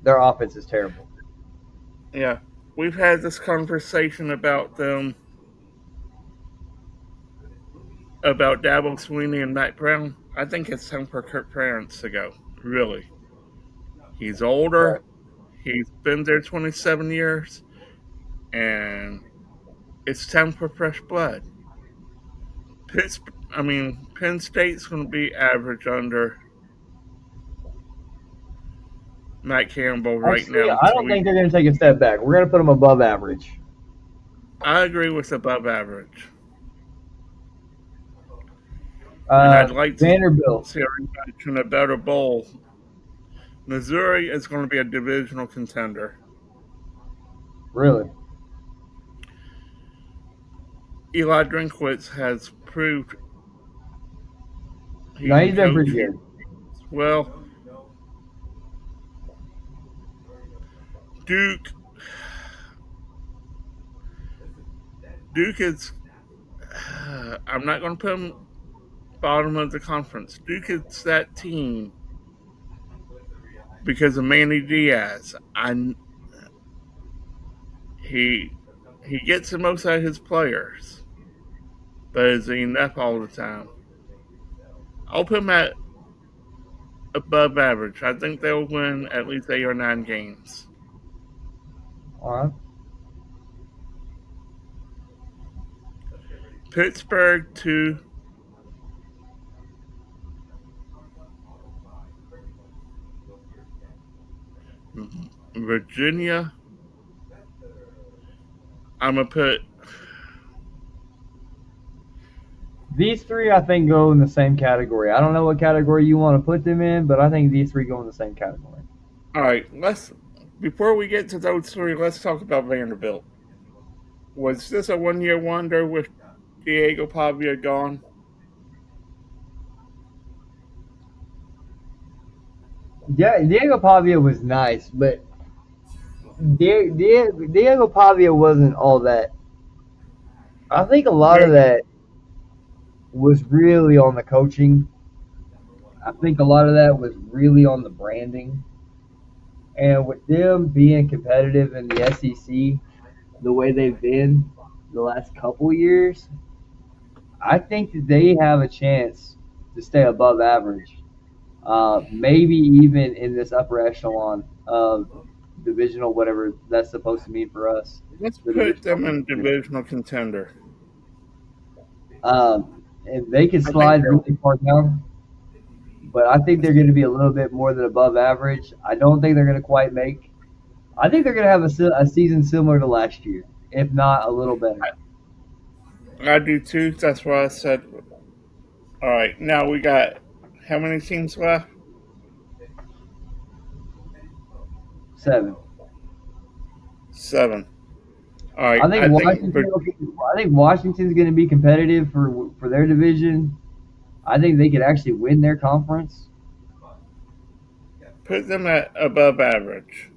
their offense is terrible. yeah, we've had this conversation about them, about Dabo Sweeney and Matt Brown. I think it's time for Kirk Ferentz to go. Really, he's Right. older. He's been there 27 years, and it's time for fresh blood. Penn State's going to be average under Matt Campbell right Actually, now. I don't think they're gonna take a step back. We're gonna put them above average. I agree with above average, and I'd like to Vanderbilt, see our rematch in a better bowl. Missouri is going to be a divisional contender. really. Eli Drinkwitz has proved he No, can he's been pretty coach. good. Well, Duke, Duke is. I'm not going to put him bottom of the conference. Duke is that team because of Manny Diaz. He he gets the most out of his players, but is he enough all the time? I'll put him at above average. I think they'll win at least 8 or 9 games. All right. Pittsburgh to Virginia. I'm gonna put. These three, I think, go in the same category. I don't know what category you want to put them in, but I think these three go in the same category. All right, let's. Before we get to those three, let's talk about Vanderbilt. Was this a one-year wonder with Diego Pavia gone? Yeah, Diego Pavia was nice, but Diego Pavia wasn't all that. I think a lot of No. that was really on the coaching. I think a lot of that was really on the branding. And with them being competitive in the SEC the way they've been the last couple years, I think that they have a chance to stay above average. Maybe even in this upper echelon of divisional, whatever that's supposed to mean for us, Let's the put divisional them in contender. divisional contender. And they could I think slide they'll. really far down, but I think they're going to be a little bit more than above average. I don't think they're going to quite make. I think they're going to have a season similar to last year, if not a little better. I do too. That's why I said. All right, now we got how many teams left? 7. 7. All right, I think I think Washington. I think Washington's going to be competitive for their division. I think they could actually win their conference. put them at above average.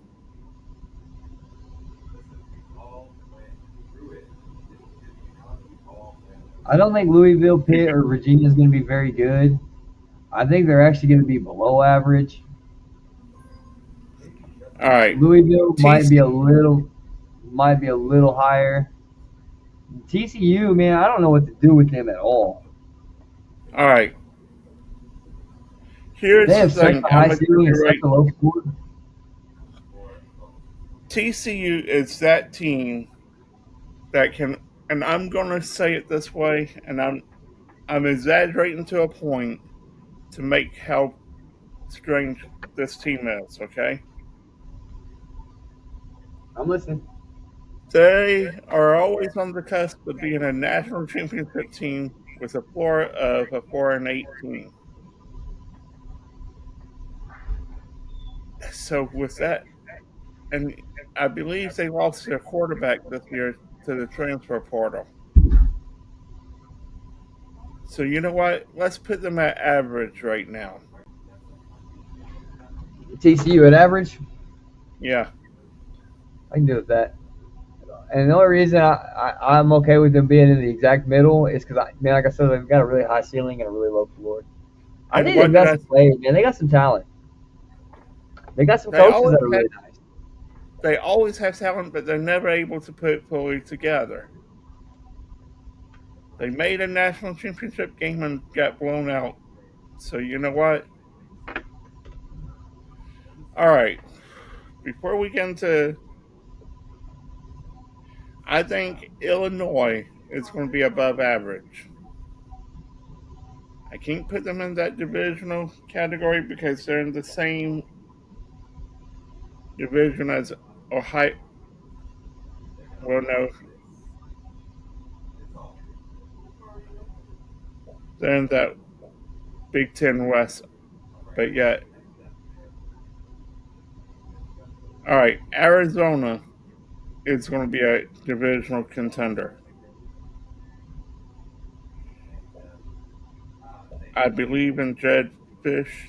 I don't think Louisville, Pitt, or Virginia is going to be very good. I think they're actually going to be below average. All right, Louisville TC. might be a little higher. TCU, man, I don't know what to do with them at all. All right, They here's the have such thing. a I'm high gonna tell ceiling and you such right. a low floor. TCU is that team that can, and I'm gonna say it this way, and I'm exaggerating to a point to make how strange this team is. Okay, I'm listening. they are always on the cusp of being a national championship team with a floor of a 4-18. So with that, and I believe they lost their quarterback this year to the transfer portal. So you know what? Let's put them at average right now. TCU at average. Yeah. I can do with that. And the only reason I'm okay with them being in the exact middle is because, man, like I said, they've got a really high ceiling and a really low floor. I And think what they've did got I some players, man. They got some talent. They got some they coaches always that are have really nice. they always have talent, but they're never able to put it fully together. They made a national championship game and got blown out. So you know what? All right. Before we get into, I think Illinois is going to be above average. I can't put them in that divisional category because they're in the same division as Ohio. Well, no, they're in that Big Ten West, but yet. All right, Arizona is going to be a divisional contender. I believe in Jed Fish,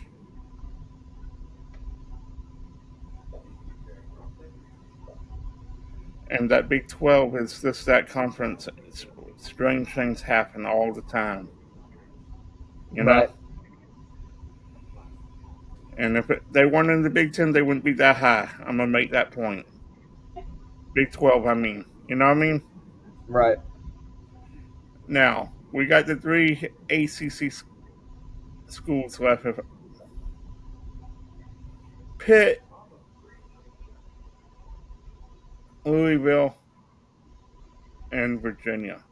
and that Big 12 is just that conference. Strange things happen all the time, you know? Right. And if they weren't in the Big 10, they wouldn't be that high. I'm going to make that point. Big 12, I mean. You know what I mean? Right. Now, we got the three ACC schools left: Pitt, Louisville, and Virginia.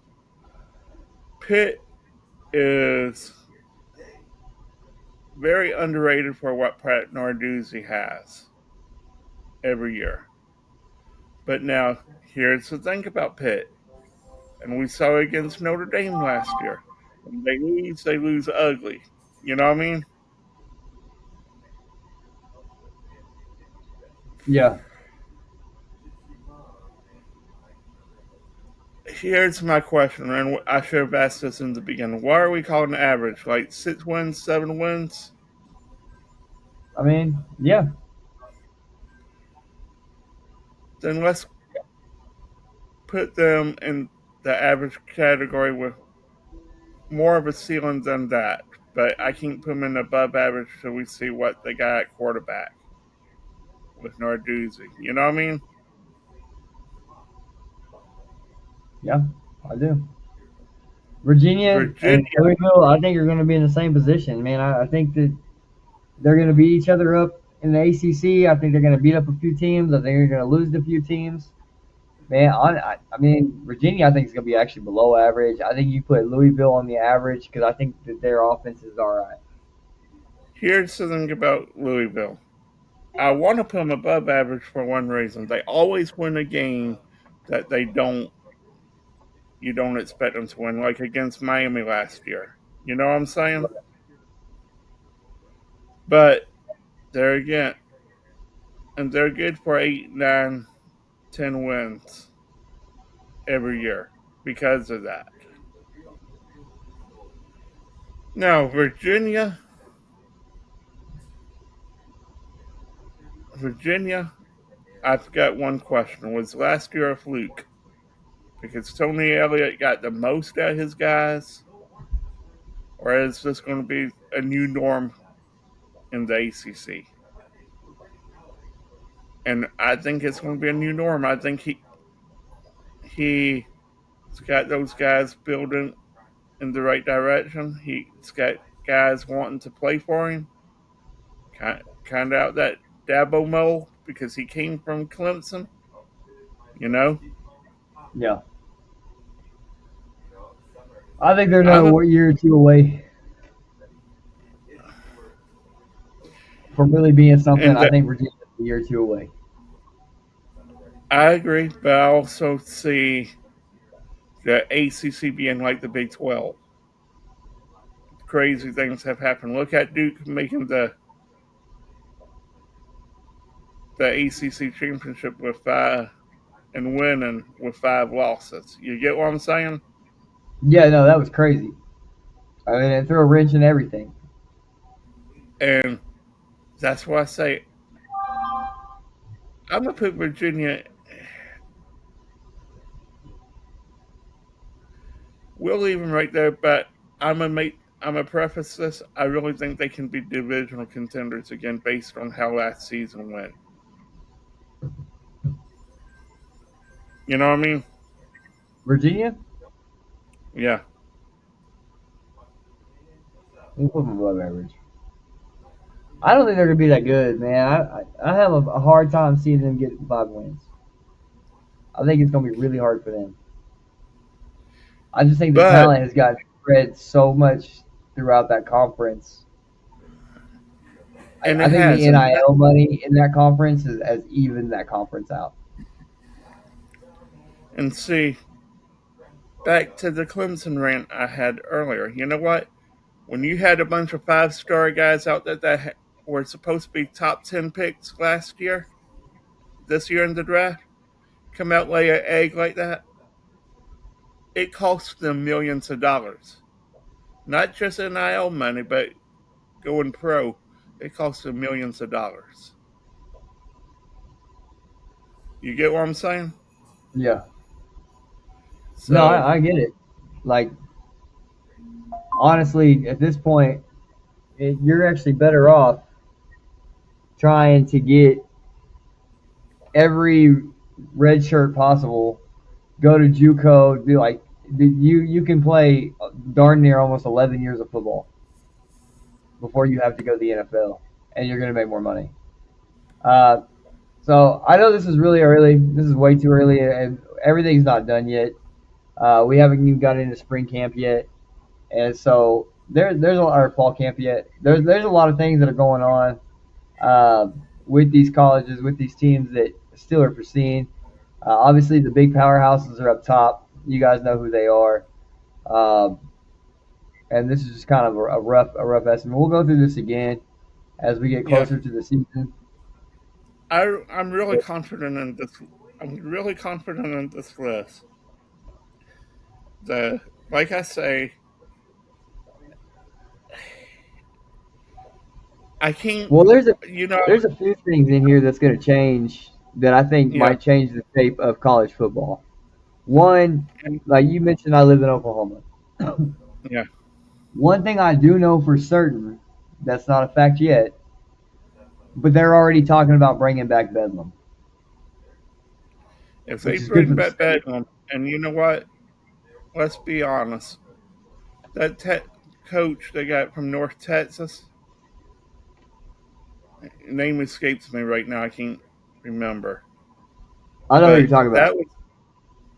Pitt is very underrated for what Pratt Narduzzi has every year. But now, here's the thing about Pitt, and we saw it against Notre Dame last year. When they lose ugly. You know what I mean? Yeah. Here's my question, and I should have asked this in the beginning. Why are we calling average? Like 6 wins, 7 wins? I mean, yeah. Then let's put them in the average category with more of a ceiling than that. But I can't put them in above average till we see what they got at quarterback with Narduzzi. You know what I mean? Yeah. I do. Virginia and Virginia, Louisville, I think, are going to be in the same position, man. I think that they're going to beat each other up in the ACC. I think they're going to beat up a few teams. I think they're going to lose to a few teams. Man, I mean, Virginia, I think is going to be actually below average. I think you put Louisville on the average because I think that their offense is all right. here's the thing about Louisville. I want to put them above average for one reason. They always win a game that they don't you don't expect them to win, like against Miami last year. You know what I'm saying? But there again, and they're good for 8, 9, 10 wins every year because of that. Now, Virginia, I've got one question. Was last year a fluke? Because Tony Elliott got the most out of his guys, or is this going to be a new norm in the ACC? And I think it's going to be a new norm. I think he's got those guys building in the right direction. He's got guys wanting to play for him. Kind of out that Dabo mold because he came from Clemson. You know, Yeah. I think they're I'm a, another year or two away from really being something. and I think Virginia's a year or two away. I agree, but I also see the ACC being like the Big 12. Crazy things have happened. Look at Duke making the ACC championship with 5 and winning with 5 losses. You get what I'm saying? Yeah, no, that was crazy. I mean, it threw a wrench in everything. And that's why I say I'm gonna put Virginia. We'll leave them right there, but I'm gonna preface this. I really think they can be divisional contenders again based on how last season went. You know what I mean? Virginia, Yeah. we'll put them above average. I don't think they're gonna be that good, man. I have a hard time seeing them get 5 wins. I think it's gonna be really hard for them. I just think the But talent has got spread so much throughout that conference. and I it think has the and NIL money in that conference has evened that conference out. see back to the Clemson rant I had earlier. You know what? When you had a bunch of 5-star guys out there that were supposed to be top 10 picks last year, this year in the draft, come out lay an egg like that, it costs them millions of dollars. Not just NIL money, but going pro, it costs them millions of dollars. You get what I'm saying? Yeah. No, So, I get it. Like honestly, at this point, you're actually better off trying to get every red shirt possible. Go to JUCO. Do like you can play darn near almost 11 years of football before you have to go to the NFL, and you're going to make more money. Uh, so I know this is really early. This is way too early, and everything's not done yet. We haven't even got into spring camp yet, and so there's a lot of fall camp yet. There's a lot of things that are going on with these colleges, with these teams that still are foreseen. Obviously, the big powerhouses are up top. You guys know who they are, um, and this is just kind of a rough estimate. We'll go through this again as we get yeah, closer to the season. I'm really confident in this. I'm really confident in this list. The like I say, I can't. Well, You know, there's a few things in here that's going to change that I think yeah, might change the shape of college football. One, and, like you mentioned, I live in Oklahoma. yeah. One thing I do know for certain, that's not a fact yet, but they're already talking about bringing back Bedlam, If they which is good bring for the back state. Bedlam, and you know what? Let's be honest. That coach they got from North Texas, name escapes me right now. I can't remember. I know who you're But talking about.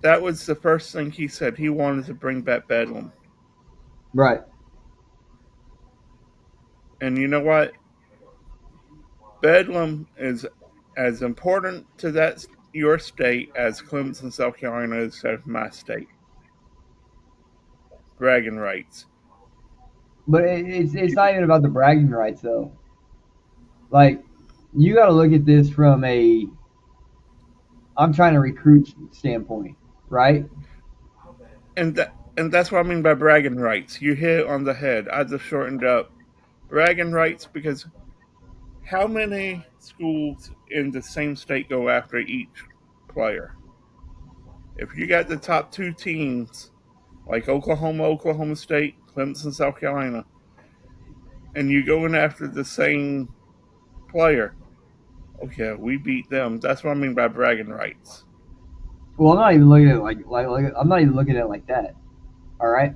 that was the first thing he said. He wanted to bring back Bedlam, Right. and you know what? Bedlam is as important to that your state as Clemson, South Carolina is to my state. Bragging rights. But it's not even about the bragging rights though. Like you got to look at this from a I'm trying to recruit standpoint, right? And that's what I mean by bragging rights. You hit it on the head. I just shortened up bragging rights because how many schools in the same state go after each player? If you got the top 2 teams like Oklahoma, Oklahoma State, Clemson, South Carolina, and you going after the same player, okay, we beat them. That's what I mean by bragging rights. Well, I'm not even looking at it like I'm not even looking at it like that. All right.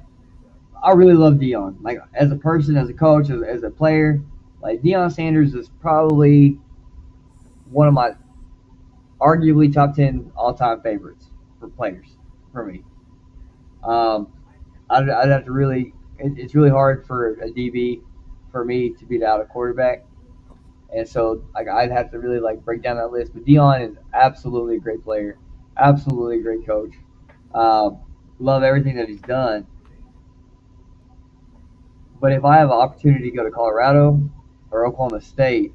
I really love Dion. Like as a person, as a coach, as a player, like Deion Sanders is probably one of my arguably top 10 all time favorites for players for me. Um, I'd have to really. It's really hard for a DB for me to beat out a quarterback, and so like I'd have to really like break down that list. But Dion is absolutely a great player, absolutely a great coach. Um, love everything that he's done. But if I have an opportunity to go to Colorado or Oklahoma State,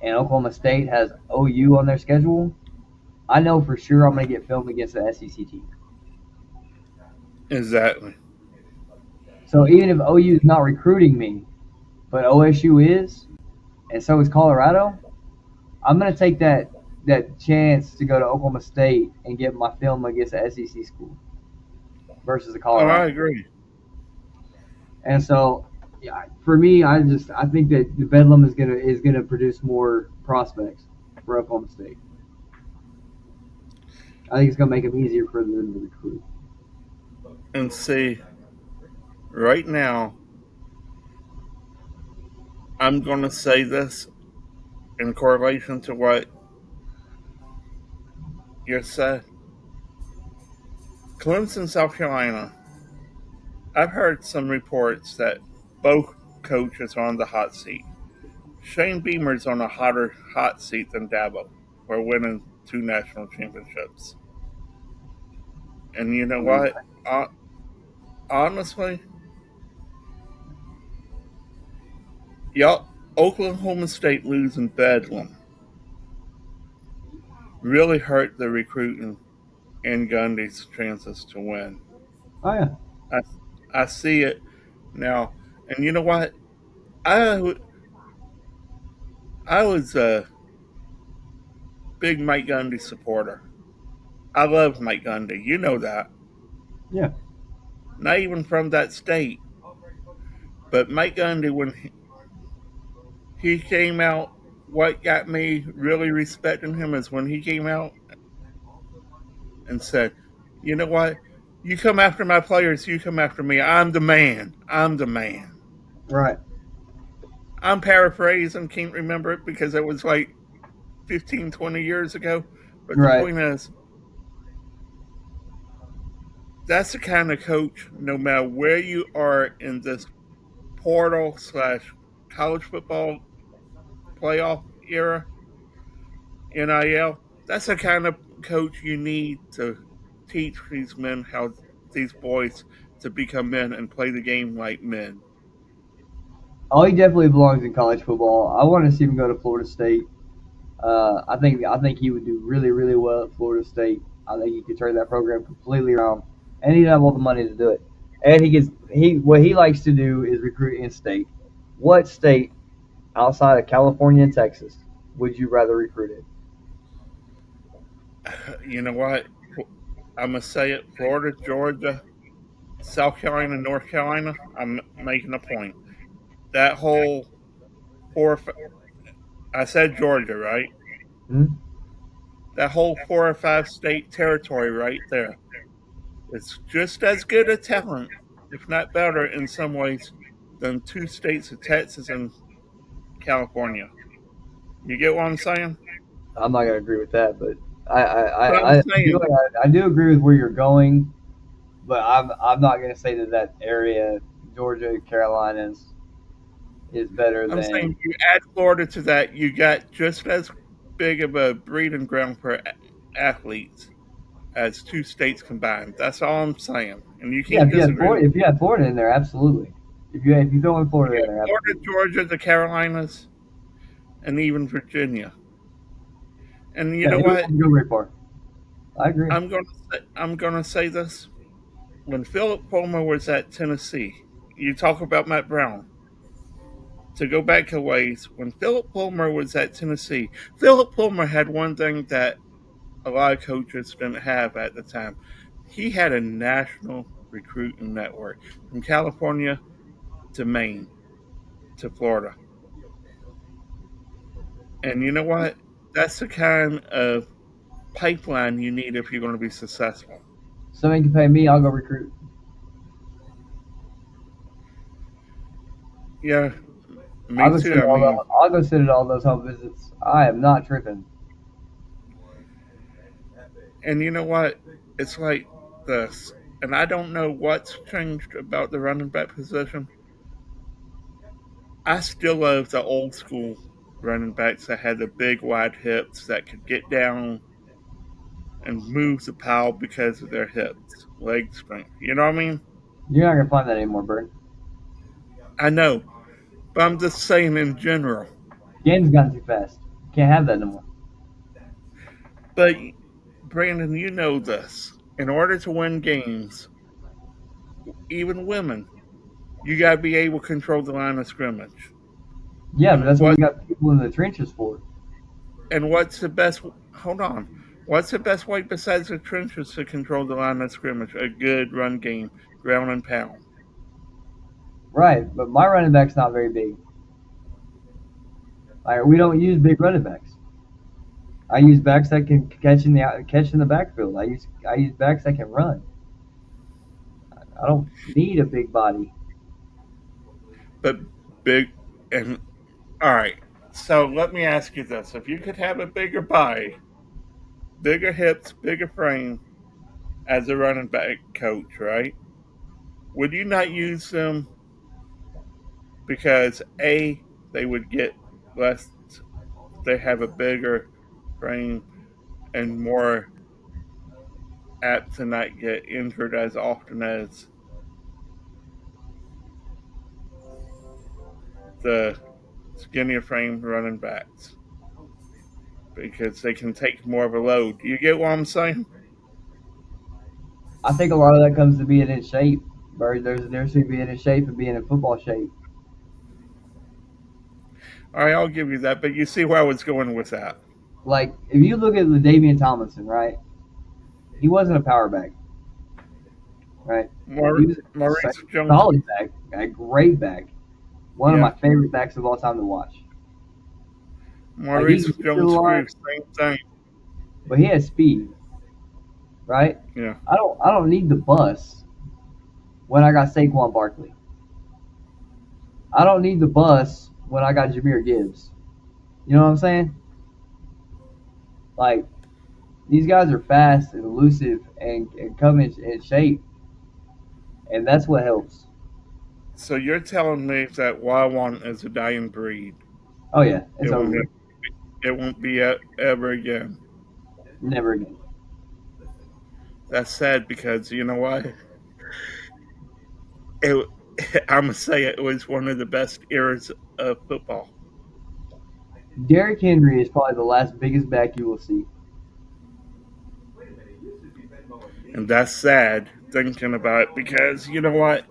and Oklahoma State has OU on their schedule, I know for sure I'm going to get filmed against the SEC team. Exactly. So even if OU is not recruiting me, but OSU is, and so is Colorado, I'm going to take that chance to go to Oklahoma State and get my film against the SEC school versus the Oh, I Colorado. agree. And so, yeah, for me, I think that the Bedlam is gonna produce more prospects for Oklahoma State. I think it's gonna make them easier for them to recruit. And see, right now, I'm going to say this in correlation to what you said. Clemson, South Carolina. I've heard some reports that both coaches are on the hot seat. Shane Beamer's on a hotter hot seat than Dabo for winning 2 national championships. And you know What do you what? think? Honestly, y'all, Oklahoma State losing Bedlam really hurt the recruiting and Gundy's chances to win. Oh yeah, I, I see it now. And you know what? I, I was a big Mike Gundy supporter. I love Mike Gundy. You know that. yeah, Not even from that state. But Mike Gundy, when he came out, what got me really respecting him is when he came out and said, you know what? You come after my players, you come after me. I'm the man. I'm the man. right, I'm paraphrasing, can't remember it because it was like 15, 20 years ago. But the right. point is, that's the kind of coach, no matter where you are in this portal slash college football playoff era, NIL, that's the kind of coach you need to teach these men how these boys to become men and play the game like men. Oh, he definitely belongs in college football. I want to see him go to Florida State. I think he would do really really well at Florida State. I think he could turn that program completely around, and he'd have all the money to do it. And he what he likes to do is recruit in state. What state outside of California and Texas would you rather recruit in? You know what? I'm gonna say it: Florida, Georgia, South Carolina, North Carolina. I'm making a point. That whole four. I said Georgia, right? Hmm? That whole 4 or 5 state territory right there. It's just as good a talent, if not better, in some ways, than 2 states of Texas and California. You get what I'm saying? I'm not gonna agree with that, but I I, But I'm I, I do saying, I do agree with where you're going, but I'm not gonna say that area, Georgia, Carolinas, is better I'm than. saying, you add Florida to that, you got just as big of a breeding ground for athletes as 2 states combined. That's all I'm saying, and you Yeah, can't disagree with If me. you had Florida in there, absolutely. If you throw in You Florida in got there, Florida, absolutely. Georgia, the Carolinas, and even Virginia. And you Yeah, know you what? wouldn't go very far. I agree. I'm gonna say this. When Philip Fulmer was at Tennessee, you talk about Matt Brown. To go back a ways, when Philip Fulmer was at Tennessee, Philip Fulmer had one thing that a lot of coaches didn't have at the time. He had a national recruiting network from California to Maine to Florida. And you know what? That's the kind of pipeline you need if you're going to be successful. Somebody can pay me, I'll go recruit. Yeah, me too. I mean, I'll go sit at all those home visits. I am not tripping. and you know what? It's like this. And I don't know what's changed about the running back position. I still love the old school running backs that had the big wide hips that could get down and move the pile because of their hips, leg strength. You know what I mean? You're not gonna find that anymore, Bert. I know, but I'm just saying in general. Game's gotten too fast. Can't have that no more. But Brandon, you know this. In order to win games, even women, you got to be able to control the line of scrimmage. Yeah, but And that's what we what got people in the trenches for. and what's the best? Hold on. What's the best way besides the trenches to control the line of scrimmage? A good run game, ground and pound. Right, but my running back's not very big. Like we don't use big running backs. I use backs that can catch in the backfield. I use backs that can run. I don't need a big body. But big and all right. So let me ask you this: if you could have a bigger body, bigger hips, bigger frame as a running back coach, right? Would you not use them because A, they would get less, they have a bigger frame and more apt to not get injured as often as the skinnier frame running backs because they can take more of a load. You get what I'm saying? I think a lot of that comes to being in shape. Bird, there's a difference between being in shape and being in football shape. All right, I'll give you that, but you see where I was going with that. Like if you look at Ladainian Tomlinson, right? He wasn't a power back, right? He was a Maurice Jones, solid back, a great back, one of yeah, my favorite backs of all time to watch. Like he Maurice can get to the Jones line, Drew, same thing. but he has speed, right? Yeah. I don't need the bus when I got Saquon Barkley. I don't need the bus when I got Jameer Gibbs. You know what I'm saying? Like these guys are fast and elusive and come in shape, and that's what helps. So you're telling me that what I want is a dying breed. Oh yeah, it's It over won't. with. It won't be ever again. Never again. That's sad because you know what? It, I'm gonna say it was one of the best eras of football, Derrick Henry is probably the last biggest back you will see. and that's sad thinking about it because you know what?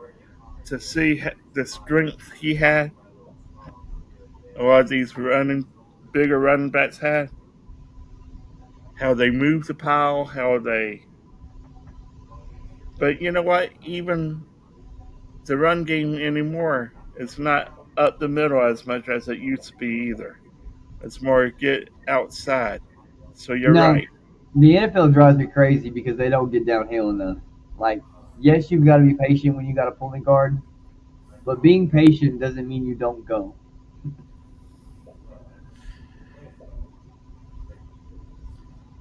To see the strength he had, a lot of these bigger running backs had, how they moved the pile, how they. But you know what? Even the run game anymore, it's not up the middle as much as it used to be either. It's more get outside. So you're No, right. the NFL drives me crazy because they don't get downhill enough. Like, yes, you've got to be patient when you got a pulling guard, but being patient doesn't mean you don't go.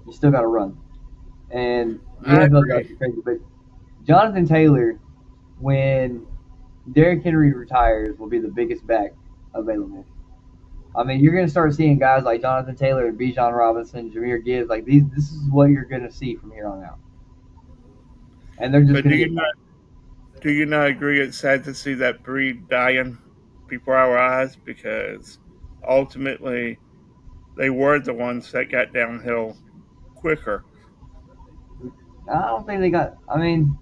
You still got to run. And the I NFL drives agree. me crazy. But Jonathan Taylor, when Derrick Henry retires, will be the biggest back available. I mean, you're going to start seeing guys like Jonathan Taylor and Bijan Robinson, Jameer Gibbs. Like these, this is what you're going to see from here on out, and they're just But going to get better. do you not agree it's sad to see that breed dying before our eyes because ultimately they were the ones that got downhill quicker. I don't think they got. I mean,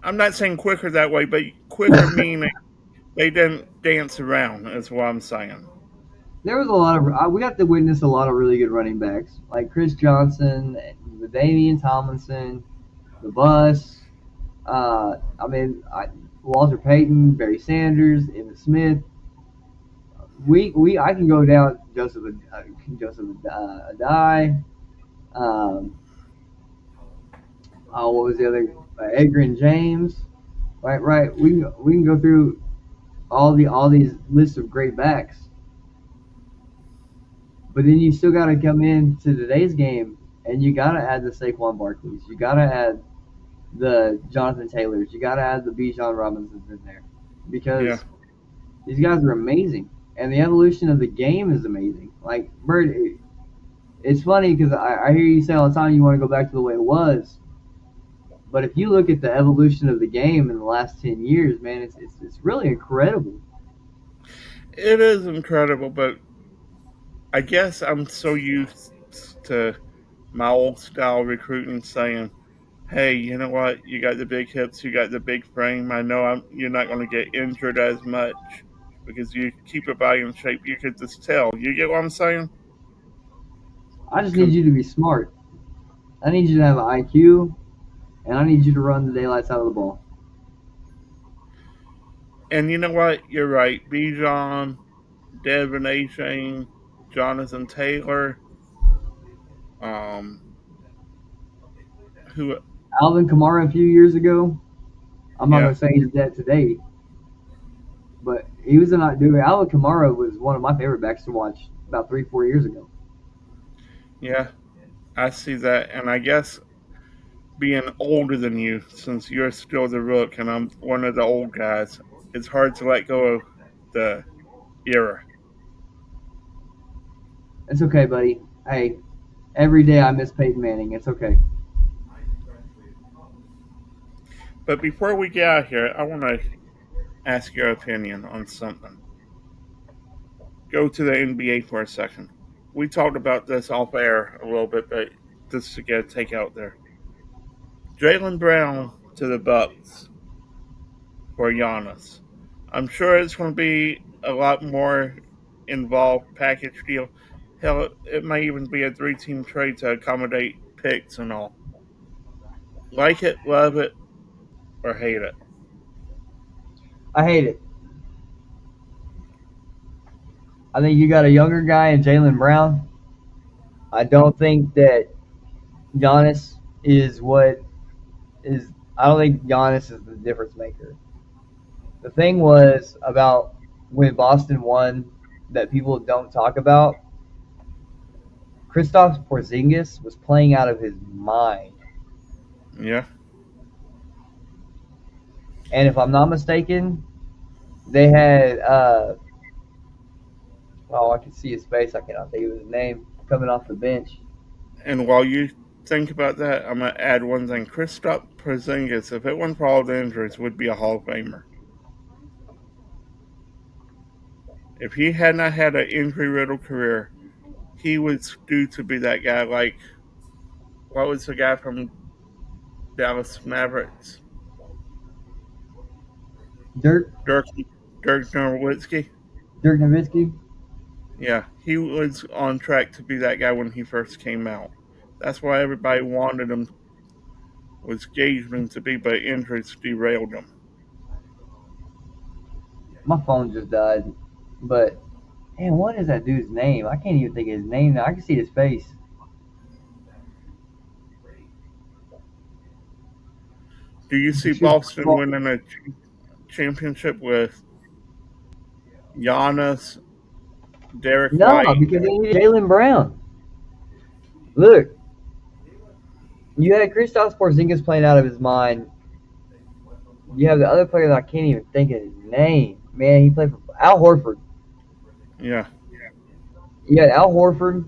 I'm not saying quicker that way, but quicker meaning they didn't dance around is what I'm saying. there was a lot of. We got to witness a lot of really good running backs, like Chris Johnson, Damian Tomlinson, the Bus. Walter Payton, Barry Sanders, Emmitt Smith. I can go down Joseph Adai. Um, what was the other? Edgar and James. Right. We can go through all these lists of great backs, but then you still got to come into today's game and you got to add the Saquon Barkleys. You got to add the Jonathan Taylors. You got to add the Bijan Robinsons in there Yeah. because these guys are amazing, and the evolution of the game is amazing. Like Bird, it's funny because I hear you say all the time you want to go back to the way it was, but if you look at the evolution of the game in the last 10 years, man, it's really incredible. It is incredible, but I guess I'm so used to my old style recruiting saying, "Hey, you know what? You got the big hips, you got the big frame. I know you're not going to get injured as much because you keep your body in shape. You could just tell. You get what I'm saying?" I just need Com- you to be smart. I need you to have an IQ, and I need you to run the daylights out of the ball. and you know what? You're right. Bijan, Devin A. Shane, Jonathan Taylor, um, who, Alvin Kamara a few years ago, I'm not yeah, going to say he's dead today, but he was not doing. Alvin Kamara was one of my favorite backs to watch about 3, 4 years ago. yeah, I see that, and I guess being older than you, since you're still the rook and I'm one of the old guys, it's hard to let go of the era. It's okay, buddy. Hey, every day I miss Peyton Manning. It's okay. But before we get out of here, I want to ask your opinion on something. Go to the NBA for a second. We talked about this off air a little bit, but just to get a take out there. Jalen Brown to the Bucks for Giannis. I'm sure it's going to be a lot more involved package deal. Hell, it may even be a three-team trade to accommodate picks and all. Like it, love it, or hate it. I hate it. I think you got a younger guy in Jalen Brown. I don't think that Giannis is what is. I don't think Giannis is the difference maker. The thing was about when Boston won that people don't talk about. Kristaps Porzingis was playing out of his mind, Yeah. and if I'm not mistaken, they had. Oh, I can see his face. I cannot think of his name coming off the bench. And while you think about that, I'm gonna add one thing. Kristaps Porzingis, if it weren't for all the injuries, would be a Hall of Famer. If he had not had an injury-riddled career, he was due to be that guy. Like, what was the guy from Dallas Mavericks? Dirk Dirk Dirk Nowitzki. Dirk Nowitzki. Yeah, he was on track to be that guy when he first came out. That's why everybody wanted him, was gauged him to be, but injuries derailed him. My phone just died, but man, what is that dude's name? I can't even think of his name now. I can see his face. Do you He see shoots Boston ball. winning a championship with Giannis, Derek No, White? because they needed Jalen Brown. Look, you had Kristaps Porzingis playing out of his mind. You have the other player that I can't even think of his name. Man, he played for Al Horford. Yeah, You had Al Horford,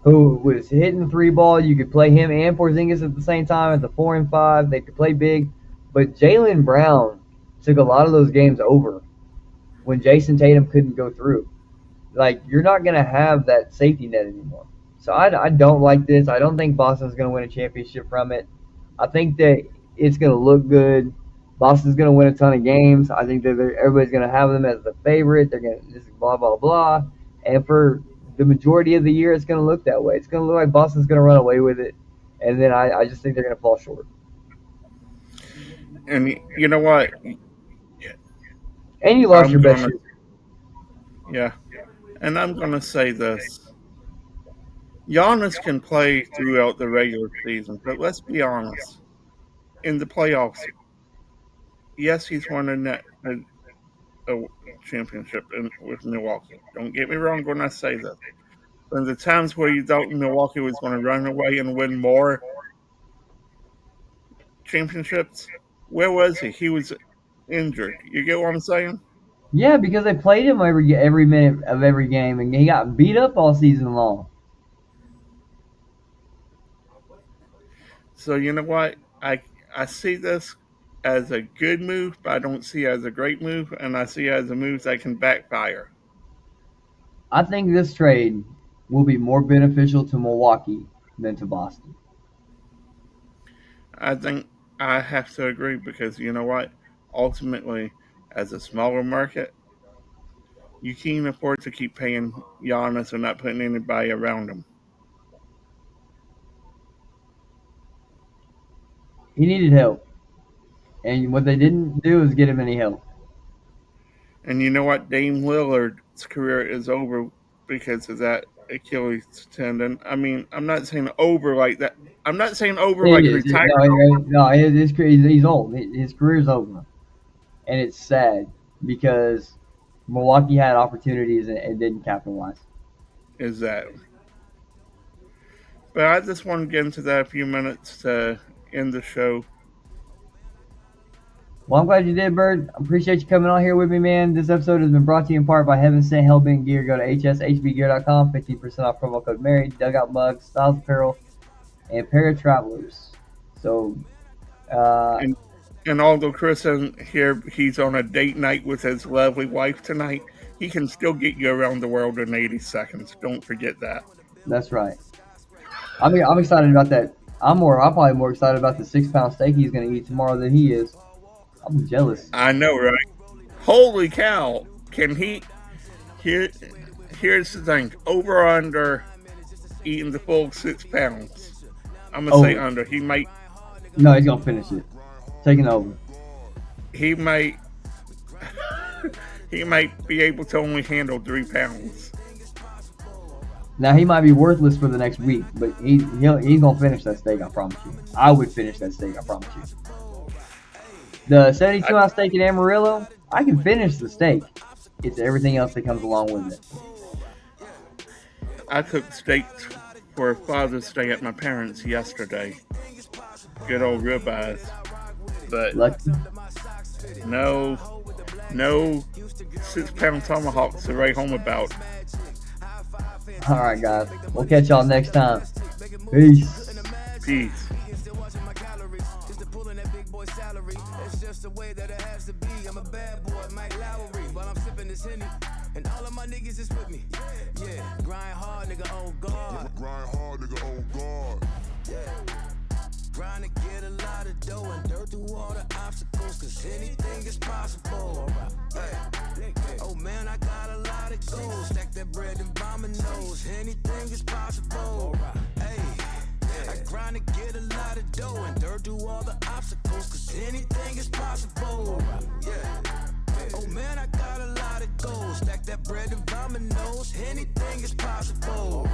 who was hitting the three ball. You could play him and Porzingis at the same time at the 4 and 5. They could play big, but Jalen Brown took a lot of those games over when Jason Tatum couldn't go through. Like you're not gonna have that safety net anymore. So I don't like this. I don't think Boston's gonna win a championship from it. I think that it's gonna look good. Boston's gonna win a ton of games. I think that everybody's gonna have them as the favorite. They're gonna just blah blah blah. And for the majority of the year, it's gonna look that way. It's gonna look like Boston's gonna run away with it. And then I just think they're gonna fall short. and you know what? And you lost I'm your best gonna shooter. yeah, and I'm gonna say this. Giannis can play throughout the regular season, but let's be honest. In the playoffs, yes, he's won a championship with Milwaukee. Don't get me wrong when I say this. But the times where you thought Milwaukee was going to run away and win more championships, where was he? He was injured. You get what I'm saying? Yeah, because they played him every minute of every game, and he got beat up all season long. So you know what? I see this as a good move, but I don't see it as a great move, and I see it as a move that can backfire. I think this trade will be more beneficial to Milwaukee than to Boston. I think I have to agree because you know what? Ultimately, as a smaller market, you can't afford to keep paying Giannis and not putting anybody around him. He needed help, and what they didn't do is get him any help. And you know what? Dame Lillard's career is over because of that Achilles tendon. I mean, I'm not saying over like that. I'm not saying over It like is. retired. No, he's old. His career's over, and it's sad because Milwaukee had opportunities and didn't capitalize. Is that? But I just want to get into that a few minutes to end the show. Well, I'm glad you did, Bird. I appreciate you coming on here with me, man. This episode has been brought to you in part by Heaven Sent Hellbent Gear. Go to hshbgear.com, 15% off promo code MARRIED, Dugout Mugs, Styles Apparel, and Para Travelers. So, uh, And and although Chris isn't here, he's on a date night with his lovely wife tonight. He can still get you around the world in 80 seconds. Don't forget that. that's right. I'm excited about that. I'm probably more excited about the 6 pound steak he's going to eat tomorrow than he is. I'm jealous. I know, right? Holy cow! Can he? Here, here's the thing: over or under eating the full 6 pounds. I'm gonna say Over. under. He might. No, he's going to finish it. Taking over. He might. He might be able to only handle 3 pounds. Now, he might be worthless for the next week, but he's going to finish that steak, I promise you. I would finish that steak, I promise you. The 72-ounce steak in Amarillo, I can finish the steak. It's everything else that comes along with it. I cooked steak for Father's Day at my parents' yesterday. Good old ribeyes. But Lucky. no 6 pound tomahawks to write home about. All right, guys. We'll catch y'all next time. Peace. Peace. It's just the way that it has to be. I'm a bad boy, Mike Lowry, while I'm sipping this Henny. And all of my niggas is with me. Yeah, grind hard, nigga, oh God. Grind hard, nigga, oh God. Grind to get a lot of dough and dirt through all the obstacles, cause anything is possible. Hey. Oh man, I got a lot of goals. Stack that bread and bomb my nose. Anything is possible. Hey. I grind to get a lot of dough and dirt through all the obstacles, cause anything is possible. Yeah. Oh man, I got a lot of goals. Stack that bread and bomb my nose. Anything is possible.